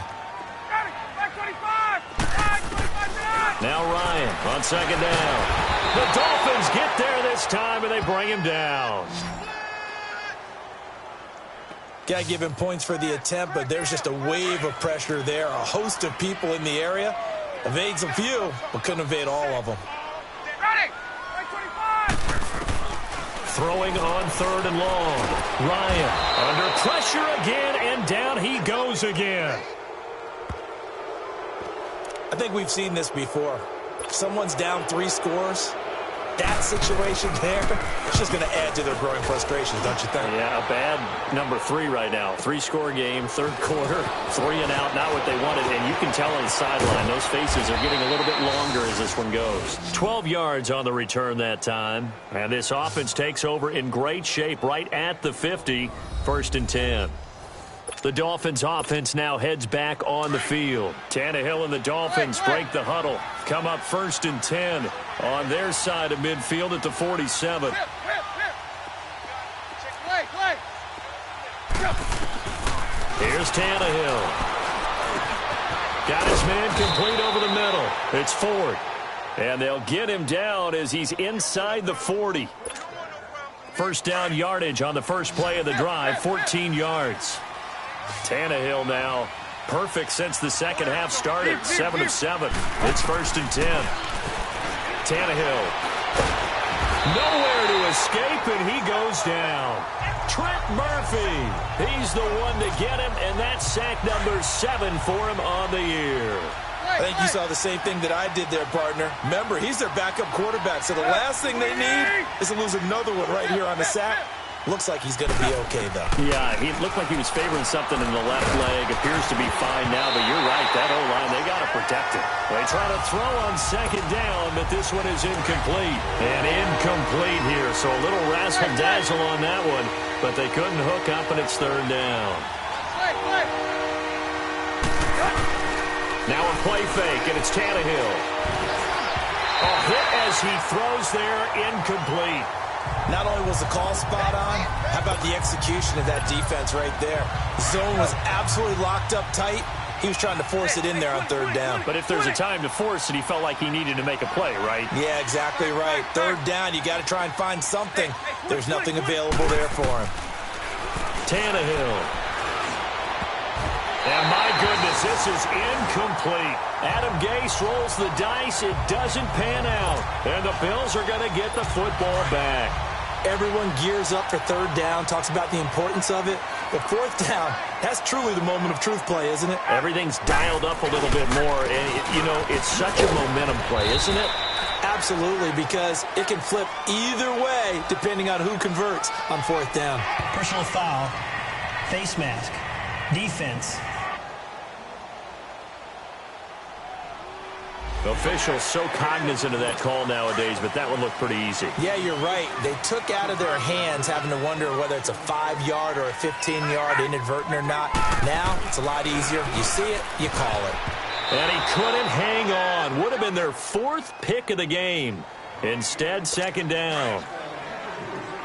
Now Ryan on second down. The Dolphins get there this time, and they bring him down. Got to give him points for the attempt, but there's just a wave of pressure there. A host of people in the area. Evades a few, but couldn't evade all of them. Throwing on third and long. Ryan under pressure again, and down he goes again. I think we've seen this before. Someone's down 3 scores. That situation there, it's just going to add to their growing frustrations, don't you think? Yeah, a bad number 3 right now. 3-score game, third quarter, 3 and out, not what they wanted. And you can tell on the sideline, those faces are getting a little bit longer as this one goes. 12 yards on the return that time. And this offense takes over in great shape right at the 50, 1st and 10. The Dolphins offense now heads back on the field. Tannehill and the Dolphins break the huddle. Come up 1st and 10 on their side of midfield at the 47. Here's Tannehill. Got his man complete over the middle. It's Ford. And they'll get him down as he's inside the 40. First down yardage on the first play of the drive, 14 yards. Tannehill now perfect since the second half started, 7 of 7. It's 1st and 10. Tannehill nowhere to escape, and he goes down. Trent Murphy, he's the one to get him, and that's sack number 7 for him on the year. I think you saw the same thing that I did there, partner. Remember, he's their backup quarterback, so the last thing they need is to lose another one right here on the sack. Looks like he's going to be okay, though. Yeah, he looked like he was favoring something in the left leg. Appears to be fine now, but you're right. That O-line, they got to protect it. They try to throw on second down, but this one is incomplete. And incomplete here, so a little razzle-dazzle on that one, but they couldn't hook up, and it's third down. Now a play fake, and it's Tannehill. A hit as he throws there, incomplete. Not only was the call spot on, how about the execution of that defense right there? The zone was absolutely locked up tight. He was trying to force it in there on third down. But if there's a time to force it, he felt like he needed to make a play, right? Yeah, exactly right. Third down, you got to try and find something. There's nothing available there for him. Tannehill. And my goodness, this is incomplete. Adam Gase rolls the dice. It doesn't pan out. And the Bills are going to get the football back. Everyone gears up for third down, talks about the importance of it. But fourth down, that's truly the moment of truth play, isn't it? Everything's dialed up a little bit more. And, you know, it's such a momentum play, isn't it? Absolutely, because it can flip either way depending on who converts on fourth down. Personal foul, face mask, defense. Officials so cognizant of that call nowadays, but that one looked pretty easy. Yeah, you're right. They took out of their hands having to wonder whether it's a 5-yard or a 15-yard inadvertent or not. Now, it's a lot easier. You see it, you call it. And he couldn't hang on. Would have been their 4th pick of the game. Instead, second down.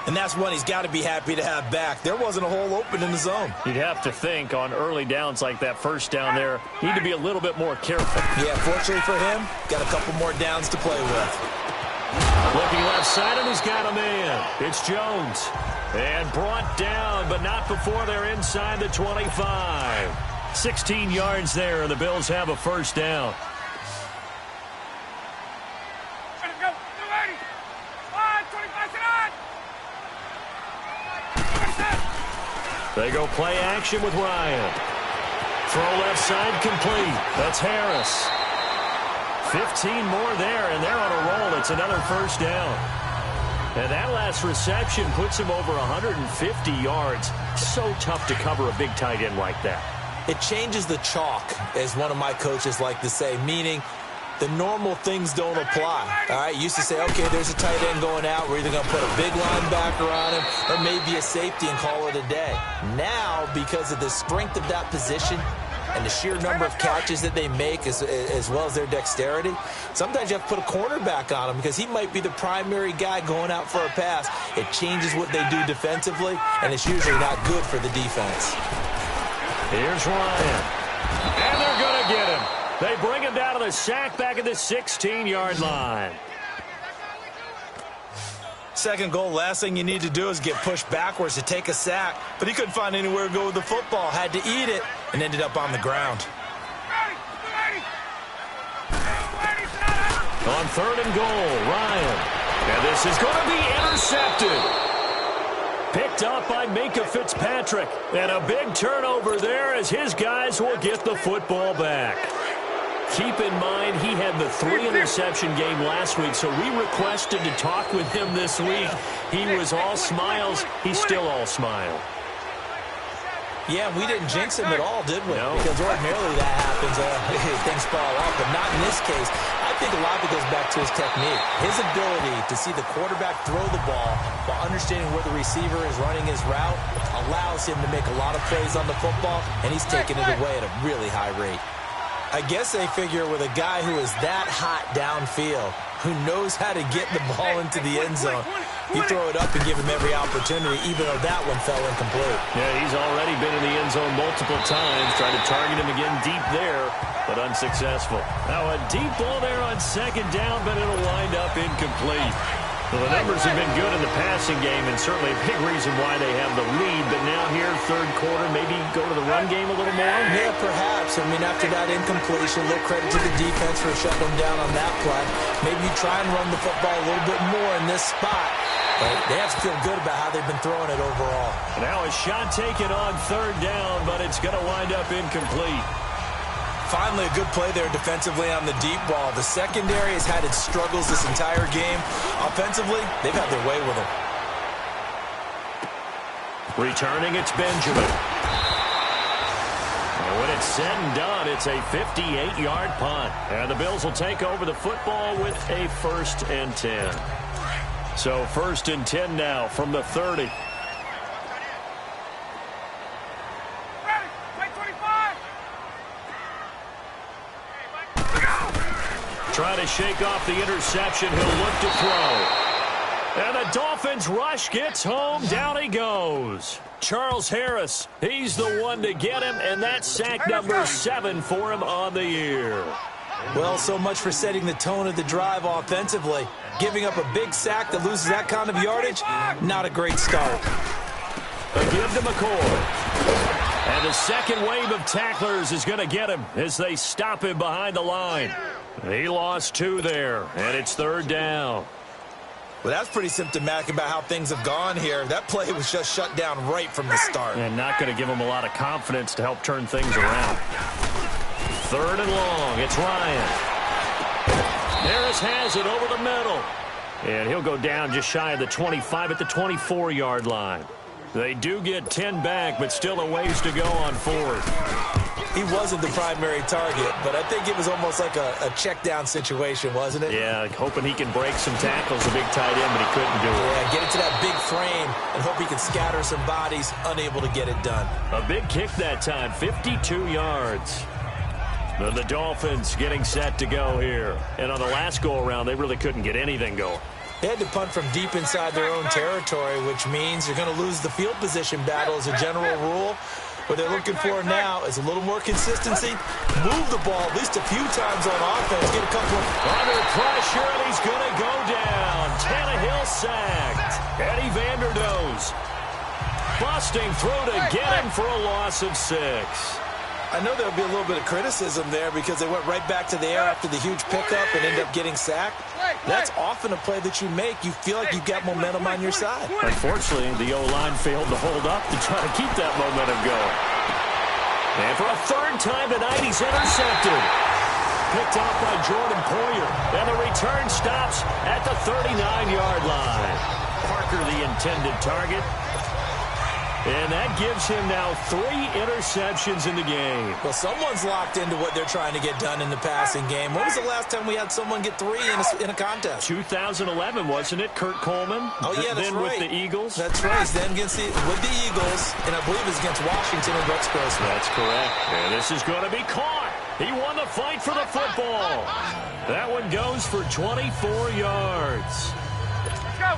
And that's one he's got to be happy to have back. There wasn't a hole open in the zone. You'd have to think on early downs like that first down there, need to be a little bit more careful. Yeah, fortunately for him, got a couple more downs to play with. Looking left side, and he's got a man. It's Jones. And brought down, but not before they're inside the 25. 16 yards there, and the Bills have a first down. They go play action with Ryan. Throw left side complete. That's Harris. 15 more there, and they're on a roll. It's another first down. And that last reception puts him over 150 yards. So tough to cover a big tight end like that. It changes the chalk, as one of my coaches like to say, meaning the normal things don't apply. All right, used to say, okay, there's a tight end going out. We're either going to put a big linebacker on him or maybe a safety and call it a day. Now, because of the strength of that position and the sheer number of catches that they make as well as their dexterity, sometimes you have to put a cornerback on him because he might be the primary guy going out for a pass. It changes what they do defensively, and it's usually not good for the defense. Here's Ryan. And they're going to get him. They bring him down to the sack back at the 16-yard line. Second goal, last thing you need to do is get pushed backwards to take a sack. But he couldn't find anywhere to go with the football. Had to eat it and ended up on the ground. On third and goal, Ryan. And this is going to be intercepted. Picked up by Minka Fitzpatrick. And a big turnover there as his guys will get the football back. Keep in mind, he had the 3-interception game last week, so we requested to talk with him this week. He was all smiles. He's still all smile. Yeah, we didn't jinx him at all, did we? No. Because ordinarily that happens. Things fall off, but not in this case. I think a lot of it goes back to his technique. His ability to see the quarterback throw the ball while understanding where the receiver is running his route allows him to make a lot of plays on the football, and he's taking it away at a really high rate. I guess they figure with a guy who is that hot downfield, who knows how to get the ball into the end zone, you throw it up and give him every opportunity, even though that one fell incomplete. Yeah, he's already been in the end zone multiple times, trying to target him again deep there, but unsuccessful. Now a deep ball there on second down, but it'll wind up incomplete. Well, the numbers have been good in the passing game, and certainly a big reason why they have the lead. But now here, third quarter, maybe go to the run game a little more? Yeah, perhaps. I mean, after that incompletion, a little credit to the defense for shutting them down on that play. Maybe you try and run the football a little bit more in this spot. But they have to feel good about how they've been throwing it overall. Now a shot taken on third down, but it's going to wind up incomplete. Finally, a good play there defensively on the deep ball. The secondary has had its struggles this entire game. Offensively, they've had their way with them. Returning, it's Benjamin. And when it's said and done, it's a 58-yard punt. And the Bills will take over the football with a 1st and 10. So 1st and 10 now from the 30. Trying to shake off the interception. He'll look to throw. And the Dolphins rush gets home. Down he goes. Charles Harris, he's the one to get him, and that's sack number 7 for him on the year. Well, so much for setting the tone of the drive offensively. Giving up a big sack that loses that kind of yardage, not a great start. A give to McCoy. And the second wave of tacklers is going to get him as they stop him behind the line. He lost 2 there, and it's third down. Well, that's pretty symptomatic about how things have gone here. That play was just shut down right from the start. And not going to give him a lot of confidence to help turn things around. Third and long, it's Ryan. Harris has it over the middle. And he'll go down just shy of the 25 at the 24-yard line. They do get 10 back, but still a ways to go on 4th. He wasn't the primary target, but I think it was almost like a check-down situation, wasn't it? Yeah, hoping he can break some tackles, a big tight end, but he couldn't do it. Yeah, get it to that big frame and hope he can scatter some bodies, unable to get it done. A big kick that time, 52 yards. The Dolphins getting set to go here. And on the last go-around, they really couldn't get anything going. They had to punt from deep inside their own territory, which means you're going to lose the field position battle as a general rule. What they're looking for now is a little more consistency. Move the ball at least a few times on offense. Get a couple of... Under pressure, and he's going to go down. Tannehill sacked. Eddie Vanderdoes busting through to get him for a loss of 6. I know there'll be a little bit of criticism there because they went right back to the air after the huge pickup and ended up getting sacked. That's often a play that you make. You feel like you've got momentum on your side. Unfortunately, the O-line failed to hold up to try to keep that momentum going. And for a third time tonight, he's intercepted. Picked off by Jordan Poyer. And the return stops at the 39-yard line. Parker the intended target. And that gives him now 3 interceptions in the game. Well, someone's locked into what they're trying to get done in the passing game. When was the last time we had someone get 3 in a contest? 2011, wasn't it? Kurt Coleman. Oh, yeah, that's then right. with the Eagles. That's right. Then with the Eagles, and I believe it's against Washington and Rex Grossman. That's correct. And this is going to be caught. He won the fight for the football. That one goes for 24 yards.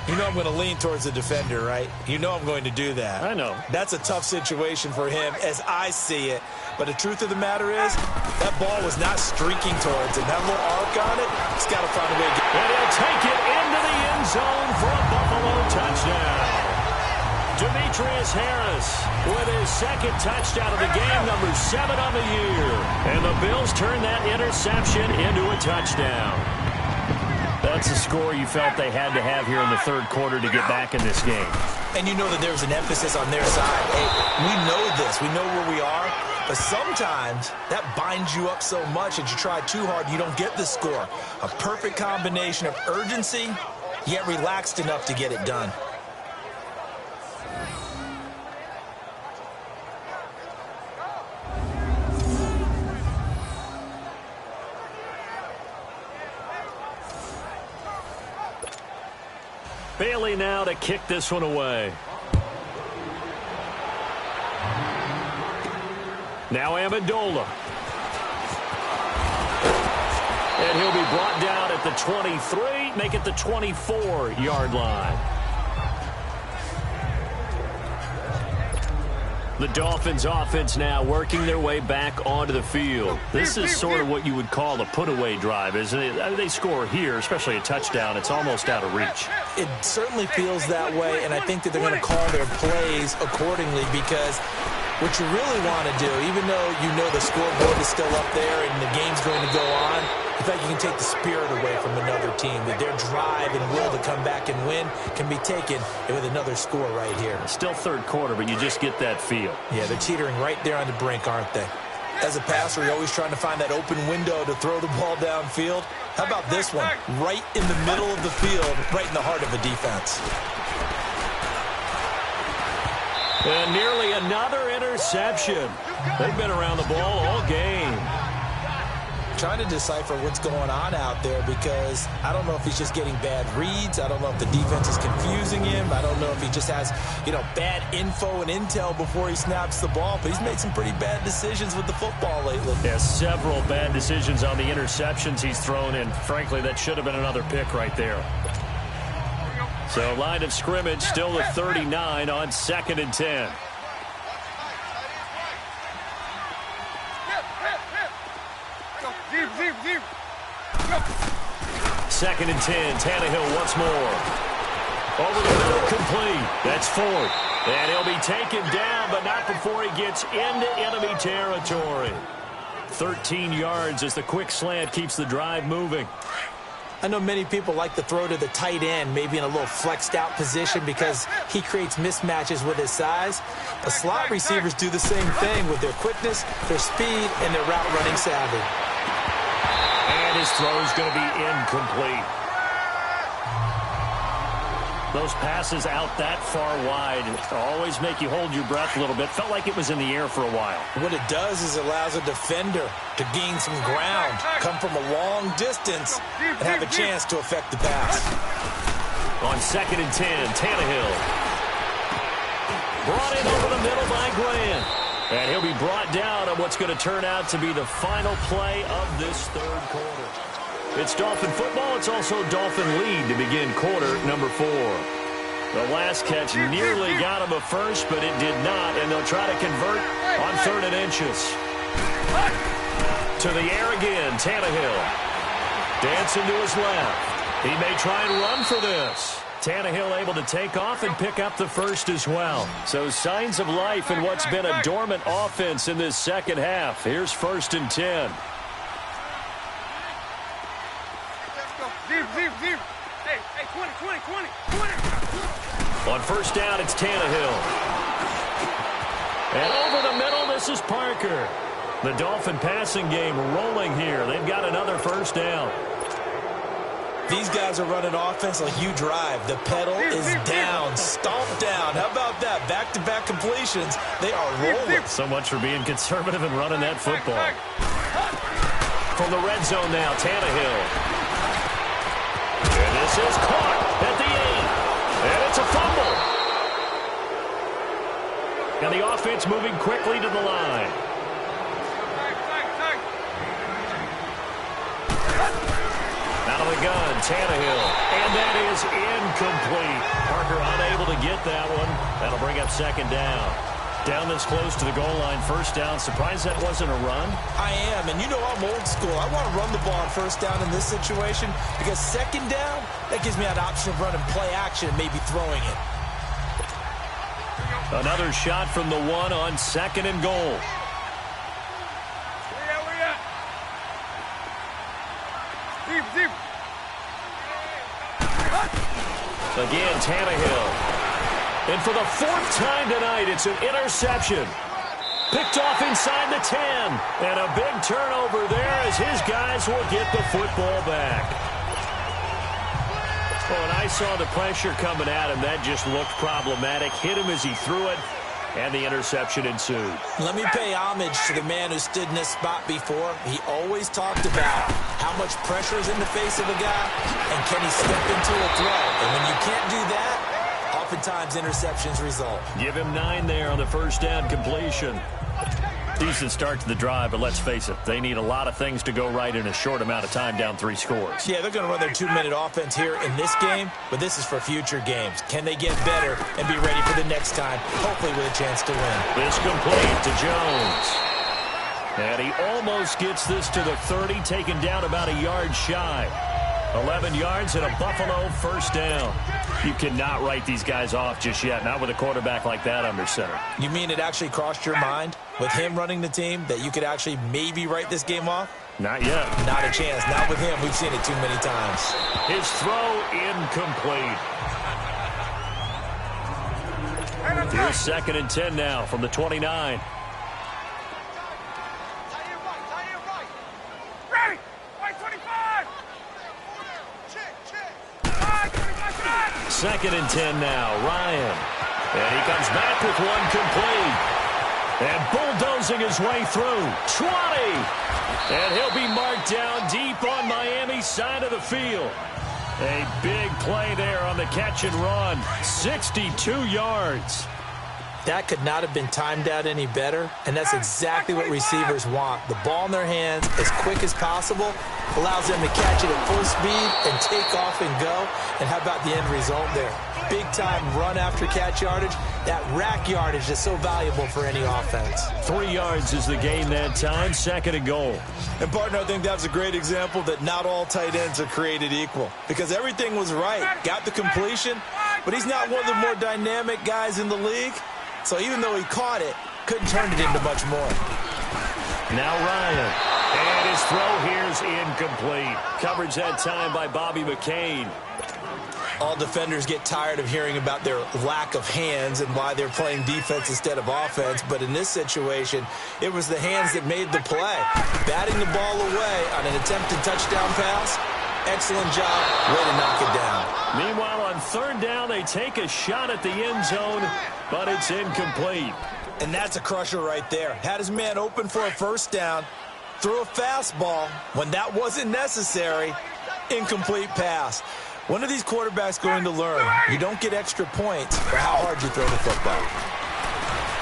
You know I'm going to lean towards the defender, right? You know I'm going to do that. I know. That's a tough situation for him as I see it. But the truth of the matter is, that ball was not streaking towards him. That little arc on it, he's got to find a way to get it. And he'll take it into the end zone for a Buffalo touchdown. Demetrius Harris with his second touchdown of the game, number 7 on the year. And the Bills turn that interception into a touchdown. That's a score you felt they had to have here in the third quarter to get back in this game. And you know that there was an emphasis on their side. Hey, we know this. We know where we are. But sometimes that binds you up so much that you try too hard, you don't get the score. A perfect combination of urgency, yet relaxed enough to get it done. Bailey now to kick this one away. Now Amendola. And he'll be brought down at the 23, make it the 24-yard line. The Dolphins offense now working their way back onto the field. This is sort of what you would call a put-away drive, isn't it? They score here, especially a touchdown. It's almost out of reach. It certainly feels that way, and I think that they're going to call their plays accordingly because what you really want to do, even though you know the scoreboard is still up there and the game's going to go on, in fact, you can take the spirit away from another team, that their drive and will to come back and win can be taken with another score right here. Still third quarter, but you just get that feel. Yeah, they're teetering right there on the brink, aren't they? As a passer, you're always trying to find that open window to throw the ball downfield. How about this one? Right in the middle of the field, right in the heart of a defense. And nearly another interception. They've been around the ball all game. Trying to decipher what's going on out there because I don't know if he's just getting bad reads. I don't know if the defense is confusing him. I don't know if he just has, bad info and intel before he snaps the ball. But he's made some pretty bad decisions with the football lately. Yeah, several bad decisions on the interceptions he's thrown in. Frankly, that should have been another pick right there. So line of scrimmage still the 39 on 2nd and 10. Second and 10, Tannehill once more. Over the middle, complete. That's Ford. And he'll be taken down, but not before he gets into enemy territory. 13 yards as the quick slant keeps the drive moving. I know many people like to throw to the tight end, maybe in a little flexed out position because he creates mismatches with his size. The slot receivers do the same thing with their quickness, their speed, and their route running savvy. And his throw is going to be incomplete. Those passes out that far wide always make you hold your breath a little bit. Felt like it was in the air for a while. What it does is it allows a defender to gain some ground, come from a long distance, and have a chance to affect the pass. On 2nd and 10, Tannehill. Brought in over the middle by Grant. And he'll be brought down on what's going to turn out to be the final play of this third quarter. It's Dolphin football. It's also Dolphin lead to begin quarter number 4. The last catch nearly got him a first, but it did not, and they'll try to convert on 3rd and inches. To the air again, Tannehill. Dancing to his left. He may try and run for this. Tannehill able to take off and pick up the first as well. So signs of life in what's been a dormant offense in this second half. Here's 1st and 10. Hey, 20. On 1st down, it's Tannehill. And over the middle, this is Parker. The Dolphin passing game rolling here. They've got another 1st down. These guys are running offense like you drive. The pedal is down, stomped down. How about that? Back-to-back completions. They are rolling. So much for being conservative and running that football. From the red zone now, Tannehill. And this is caught at the 8. And it's a fumble. And the offense moving quickly to the line. Out of the gun, Tannehill. And that is incomplete. Parker unable to get that one. That'll bring up second down. Down this close to the goal line, first down. Surprised that wasn't a run? I am, and you know I'm old school. I want to run the ball on first down in this situation because second down, that gives me an option of running play action and maybe throwing it. Another shot from the 1 on second and goal. Deep. Again, Tannehill. And for the 4th time tonight, it's an interception. Picked off inside the 10. And a big turnover there as his guys will get the football back. Oh, and I saw the pressure coming at him. That just looked problematic. Hit him as he threw it, and the interception ensued. Let me pay homage to the man who stood in this spot before. He always talked about how much pressure is in the face of a guy, and can he step into a throw. And when you can't do that, oftentimes interceptions result. Give him 9 there on the first down completion. Decent start to the drive, but let's face it, they need a lot of things to go right in a short amount of time, down 3 scores. Yeah, they're going to run their 2-minute offense here in this game, but this is for future games. Can they get better and be ready for the next time, hopefully with a chance to win? This complete to Jones. And he almost gets this to the 30, taken down about a yard shy. 11 yards and a Buffalo first down. You cannot write these guys off just yet, not with a quarterback like that under center. You mean it actually crossed your mind with him running the team that you could actually maybe write this game off? Not yet. Not a chance. Not with him. We've seen it too many times. His throw incomplete. Here's second and 10 now from the 29. Second and 10 now, Ryan. And he comes back with one complete. And bulldozing his way through. 20. And he'll be marked down deep on Miami's side of the field. A big play there on the catch and run. 62 yards. That could not have been timed out any better, and that's exactly what receivers want. The ball in their hands as quick as possible allows them to catch it at full speed and take off and go. And how about the end result there? Big-time run after catch yardage. That rack yardage is so valuable for any offense. 3 yards is the gain that time, second and goal. And, partner, I think that was a great example that not all tight ends are created equal because everything was right. Got the completion, but he's not one of the more dynamic guys in the league. So even though he caught it, couldn't turn it into much more. Now Ryan. And his throw here's incomplete. Coverage that time by Bobby McCain. All defenders get tired of hearing about their lack of hands and why they're playing defense instead of offense. But in this situation, it was the hands that made the play. Batting the ball away on an attempted touchdown pass. Excellent job. Way to knock it down. Meanwhile, on third down, they take a shot at the end zone, but it's incomplete. And that's a crusher right there. Had his man open for a first down, threw a fastball. When that wasn't necessary, incomplete pass. When are these quarterbacks going to learn? You don't get extra points for how hard you throw the football.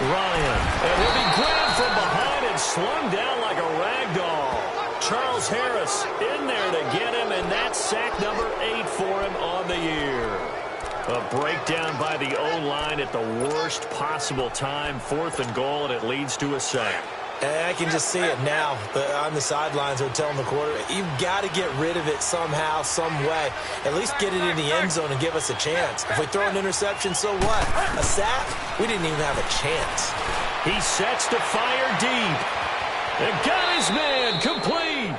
Ryan, and he'll be grabbed from behind and slung down like a rag doll. Charles Harris in there to get him, and that's sack number 8 for him on the year. A breakdown by the O-line at the worst possible time. 4th and goal, and it leads to a sack. And I can just see it now on the sidelines. They're telling the quarterback, you've got to get rid of it somehow, some way. At least get it in the end zone and give us a chance. If we throw an interception, so what? A sack? We didn't even have a chance. He sets to fire deep. And got his man complete.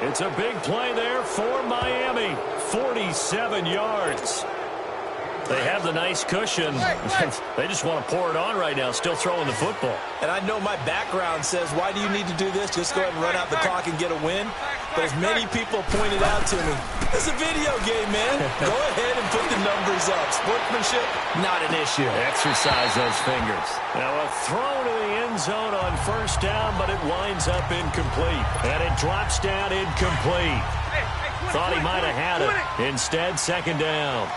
It's a big play there for Miami. 47 yards. They have the nice cushion. They just want to pour it on right now, still throwing the football. And I know my background says, why do you need to do this? Just go ahead and run out the clock and get a win. But as many people pointed out to me, it's a video game, man. Go ahead and put the numbers up. Sportsmanship, not an issue. Exercise those fingers. Now a throw to the end zone on first down, but it winds up incomplete. And it drops down incomplete. Thought he might have had it. Instead, second down.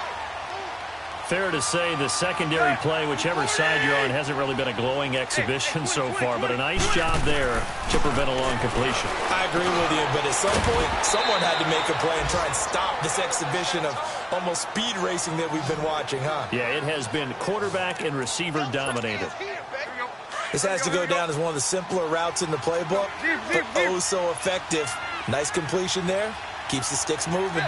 Fair to say the secondary play, whichever side you're on, hasn't really been a glowing exhibition so far, but a nice job there to prevent a long completion. I agree with you, but at some point, someone had to make a play and try and stop this exhibition of almost speed racing that we've been watching, huh? Yeah, it has been quarterback and receiver dominated. This has to go down as one of the simpler routes in the playbook, but oh so effective. Nice completion there. Keeps the sticks moving.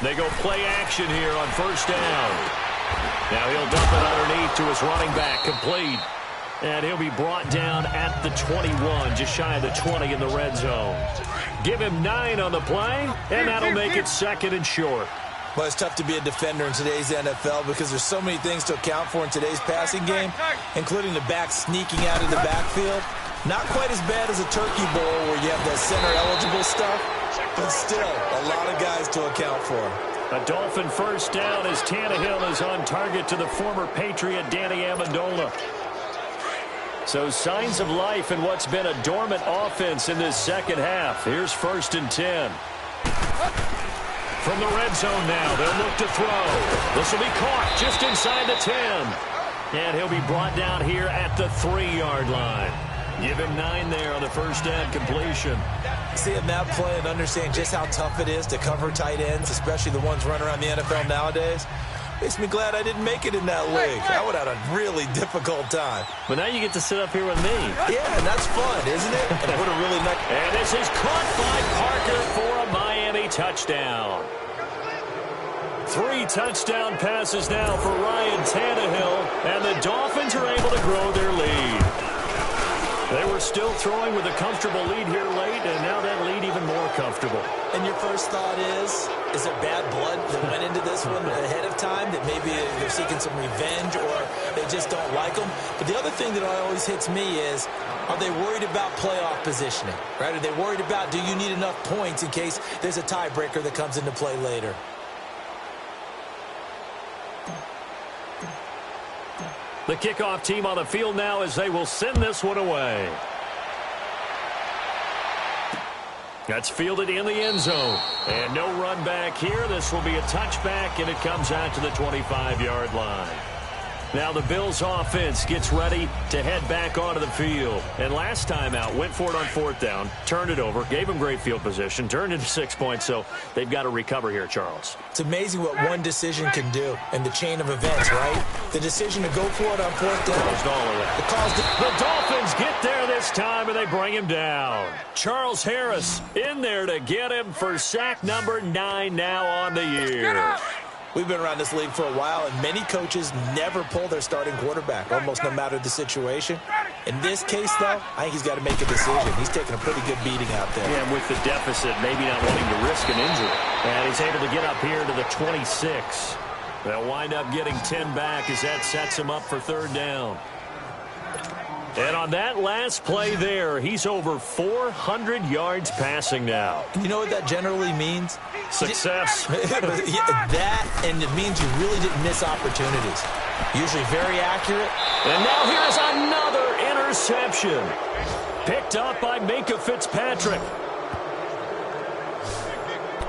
They go play action here on first down. Now he'll dump it underneath to his running back, complete. And he'll be brought down at the 21, just shy of the 20 in the red zone. Give him 9 on the play, and that'll make it second and short. Well, it's tough to be a defender in today's NFL because there's so many things to account for in today's passing game, including the back sneaking out of the backfield. Not quite as bad as a turkey bowl where you have that center-eligible stuff, but still a lot of guys to account for. A Dolphin first down as Tannehill is on target to the former Patriot Danny Amendola. So signs of life in what's been a dormant offense in this second half. Here's first and 10. From the red zone now, they'll look to throw. This will be caught just inside the 10. And he'll be brought down here at the 3-yard line. Give him 9 there on the first down completion. Seeing that play and understand just how tough it is to cover tight ends, especially the ones running around the NFL nowadays, makes me glad I didn't make it in that league. I would have had a really difficult time. But now you get to sit up here with me. Yeah, and that's fun, isn't it? And put a really nice... And this is caught by Parker for a Miami touchdown. 3 touchdown passes now for Ryan Tannehill, and the Dolphins are able to grow their lead. They were still throwing with a comfortable lead here late, and now that lead even more comfortable. And your first thought is it bad blood that went into this one ahead of time, that maybe they're seeking some revenge or they just don't like them? But the other thing that always hits me is, are they worried about playoff positioning? Right? Are they worried about, do you need enough points in case there's a tiebreaker that comes into play later? The kickoff team on the field now as they will send this one away. That's fielded in the end zone. And no run back here. This will be a touchback, and it comes out to the 25-yard line. Now the Bills offense gets ready to head back onto the field. And last time out, went for it on 4th down, turned it over, gave them great field position, turned into 6 points, so they've got to recover here, Charles. It's amazing what one decision can do in the chain of events, right? The decision to go for it on 4th down. The Dolphins get there this time, and they bring him down. Charles Harris in there to get him for sack number 9 now on the year. We've been around this league for a while, and many coaches never pull their starting quarterback, almost no matter the situation. In this case, though, I think he's got to make a decision. He's taking a pretty good beating out there. Yeah, and with the deficit, maybe not wanting to risk an injury. And he's able to get up here to the 26. They'll wind up getting 10 back as that sets him up for third down. And on that last play there, he's over 400 yards passing now. You know what that generally means? Success. Yeah, that, and it means you really didn't miss opportunities. Usually very accurate. And now here's another interception. Picked up by Minka Fitzpatrick.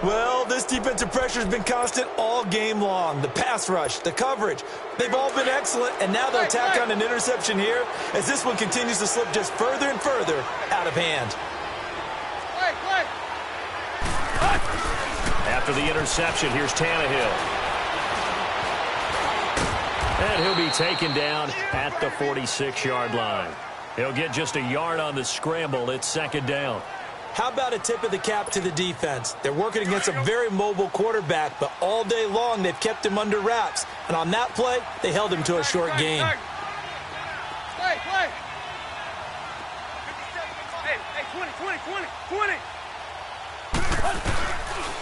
Well, this defensive pressure has been constant all game long. The pass rush, the coverage, they've all been excellent, and now they'll tack on an interception here as this one continues to slip just further and further out of hand. After the interception, here's Tannehill. And he'll be taken down at the 46-yard line. He'll get just a yard on the scramble. It's second down. How about a tip of the cap to the defense? They're working against a very mobile quarterback, but all day long they've kept him under wraps. And on that play, they held him to a short gain. Hey, 20.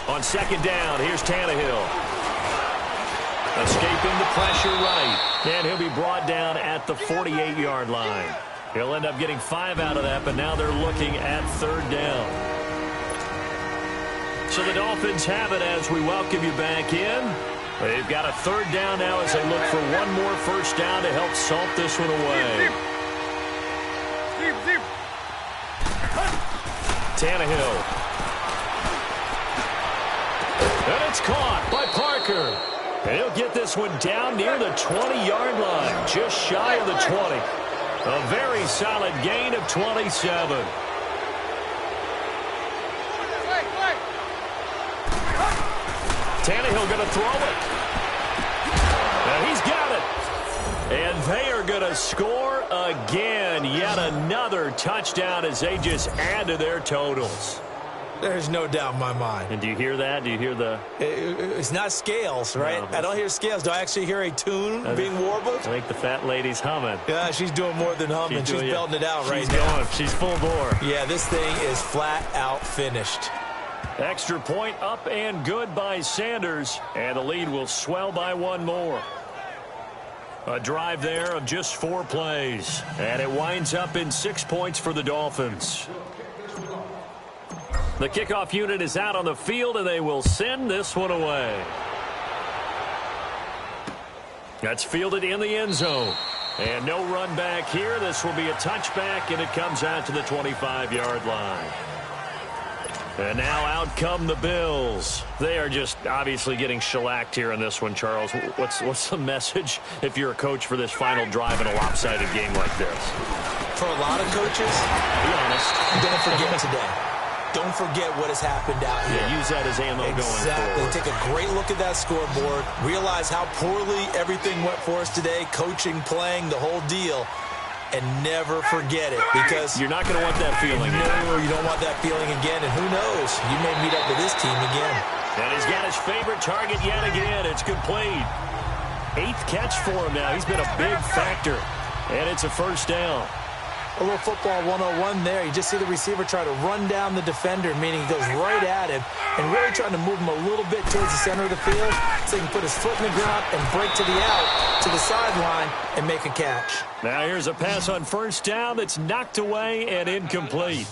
On second down, here's Tannehill. Escaping the pressure right. And he'll be brought down at the 48-yard line. He'll end up getting 5 out of that, but now they're looking at third down. So the Dolphins have it as we welcome you back in. They've got a third down now as they look for one more first down to help salt this one away. Tannehill. And it's caught by Parker. And he'll get this one down near the 20-yard line, just shy of the 20. A very solid gain of 27. Tannehill going to throw it. And he's got it. And they are going to score again. Yet another touchdown as they just add to their totals. There's no doubt in my mind. And do you hear that? Do you hear the... It's not scales, right? No, I don't hear scales. Do I actually hear a tune being warbled? I think the fat lady's humming. Yeah, she's doing more than humming. She's belting it out right now. She's going. She's full bore. Yeah, this thing is flat out finished. Extra point up and good by Sanders. And the lead will swell by one more. A drive there of just 4 plays. And it winds up in 6 points for the Dolphins. The kickoff unit is out on the field, and they will send this one away. That's fielded in the end zone. And no run back here. This will be a touchback, and it comes out to the 25-yard line. And now out come the Bills. They are just obviously getting shellacked here in this one, Charles. What's the message if you're a coach for this final drive in a lopsided game like this? For a lot of coaches, be honest, don't forget today. Don't forget what has happened out here. Yeah, use that as ammo going forward. Exactly. Take a great look at that scoreboard. Realize how poorly everything went for us today. Coaching, playing, the whole deal. And never forget it, because you're not going to want that feeling. No, you don't want that feeling again. And who knows? You may meet up with this team again. And he's got his favorite target yet again. It's complete. 8th catch for him now. He's been a big factor. And it's a first down. A little football 101 there. You just see the receiver try to run down the defender, meaning he goes right at him and really trying to move him a little bit towards the center of the field so he can put his foot in the ground and break to the out, to the sideline, and make a catch. Now here's a pass on first down that's knocked away and incomplete.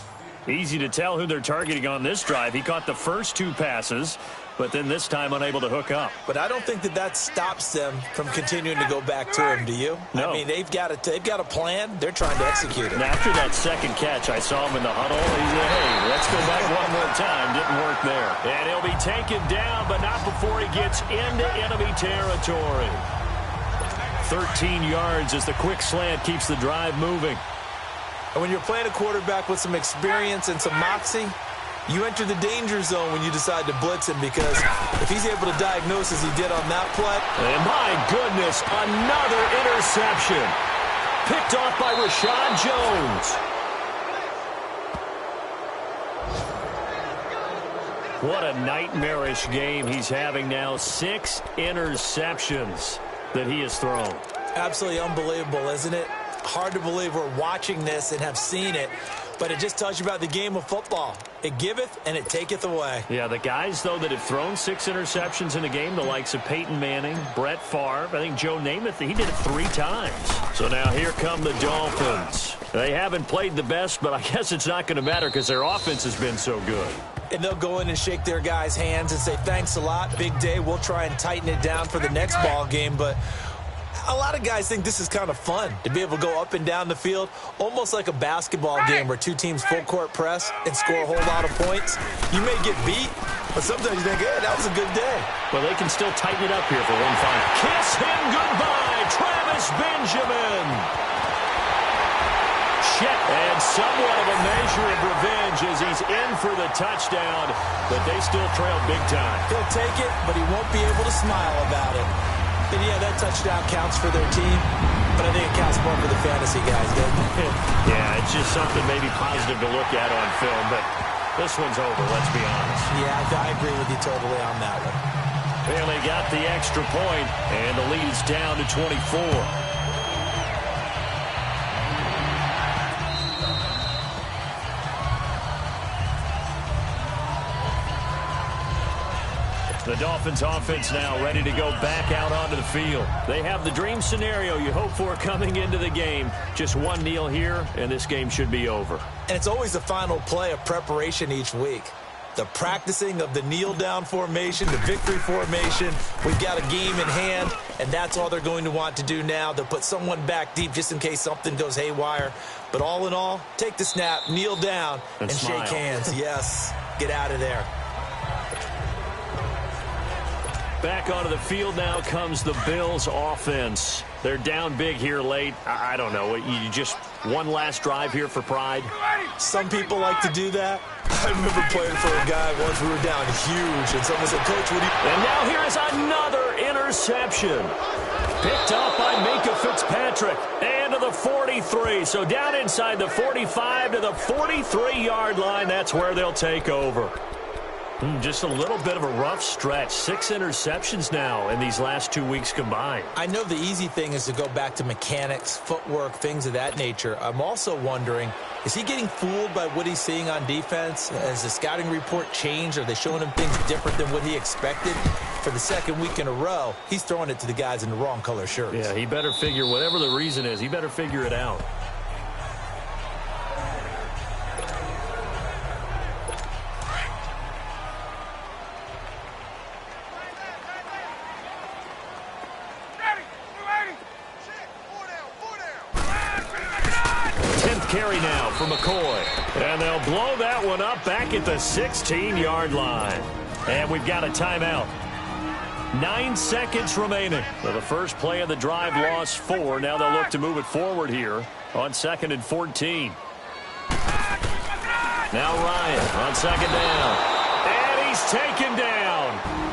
Easy to tell who they're targeting on this drive. He caught the first 2 passes, but then this time unable to hook up. But I don't think that stops them from continuing to go back to him, do you? No. I mean, they've got a plan. They're trying to execute it. Now, after that second catch, I saw him in the huddle. He said, hey, let's go back one more time. Didn't work there. And he'll be taken down, but not before he gets into enemy territory. 13 yards as the quick slant keeps the drive moving. And when you're playing a quarterback with some experience and some moxie, you enter the danger zone when you decide to blitz him, because if he's able to diagnose as he did on that play. And my goodness, another interception. Picked off by Rashad Jones. What a nightmarish game he's having now. 6 interceptions that he has thrown. Absolutely unbelievable, isn't it? Hard to believe we're watching this and have seen it, but it just tells you about the game of football. It giveth and it taketh away. Yeah, the guys, though, that have thrown 6 interceptions in a game, the likes of Peyton Manning, Brett Favre, I think Joe Namath, he did it 3 times. So now here come the Dolphins. They haven't played the best, but I guess it's not going to matter because their offense has been so good. And they'll go in and shake their guys' hands and say, thanks a lot, big day. We'll try and tighten it down for the next ball game, but a lot of guys think this is kind of fun to be able to go up and down the field, almost like a basketball game where 2 teams full court press and score a whole lot of points. You may get beat, but sometimes you think, hey, that was a good day. Well, they can still tighten it up here for one final. Kiss him goodbye, Travis Benjamin. And somewhat of a measure of revenge as he's in for the touchdown, but they still trail big time. He'll take it, but he won't be able to smile about it. And yeah, that touchdown counts for their team, but I think it counts more for the fantasy guys, doesn't it? Yeah, it's just something maybe positive to look at on film, but this one's over, let's be honest. Yeah, I agree with you totally on that one. Bailey got the extra point, and the lead is down to 24. The Dolphins offense now ready to go back out onto the field. They have the dream scenario you hope for coming into the game. Just one kneel here, and this game should be over. And it's always the final play of preparation each week. The practicing of the kneel-down formation, the victory formation. We've got a game in hand, and that's all they're going to want to do now. They'll put someone back deep just in case something goes haywire. But all in all, take the snap, kneel down, and shake hands. Yes, get out of there. Back onto the field now comes the Bills offense. They're down big here late. I don't know. You just one last drive here for pride? Some people like to do that. I remember playing for a guy once we were down huge, and someone said, Coach, what do you... And now here is another interception. Picked up by Minka Fitzpatrick. And to the 43. So down inside the 45 to the 43-yard line. That's where they'll take over. Just a little bit of a rough stretch. 6 interceptions now in these last 2 weeks combined. I know the easy thing is to go back to mechanics, footwork, things of that nature. I'm also wondering, is he getting fooled by what he's seeing on defense? Has the scouting report changed? Are they showing him things different than what he expected? For the second week in a row, he's throwing it to the guys in the wrong color shirts. Yeah, he better figure, whatever the reason is, he better figure it out. Carry now for McCoy. And they'll blow that one up back at the 16-yard line. And we've got a timeout. 9 seconds remaining. So the first play of the drive lost 4. Now they'll look to move it forward here on 2nd and 14. Now Ryan on 2nd down. And he's taken down.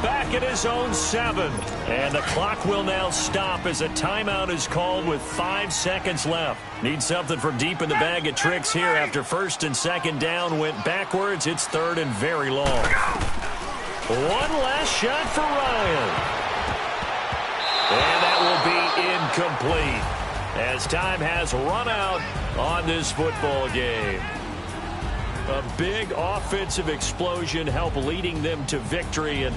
Back at his own 7. And the clock will now stop as a timeout is called with 5 seconds left. Need something from deep in the bag of tricks here after 1st and 2nd down went backwards. It's 3rd and very long. One last shot for Ryan. And that will be incomplete as time has run out on this football game. A big offensive explosion helped leading them to victory, and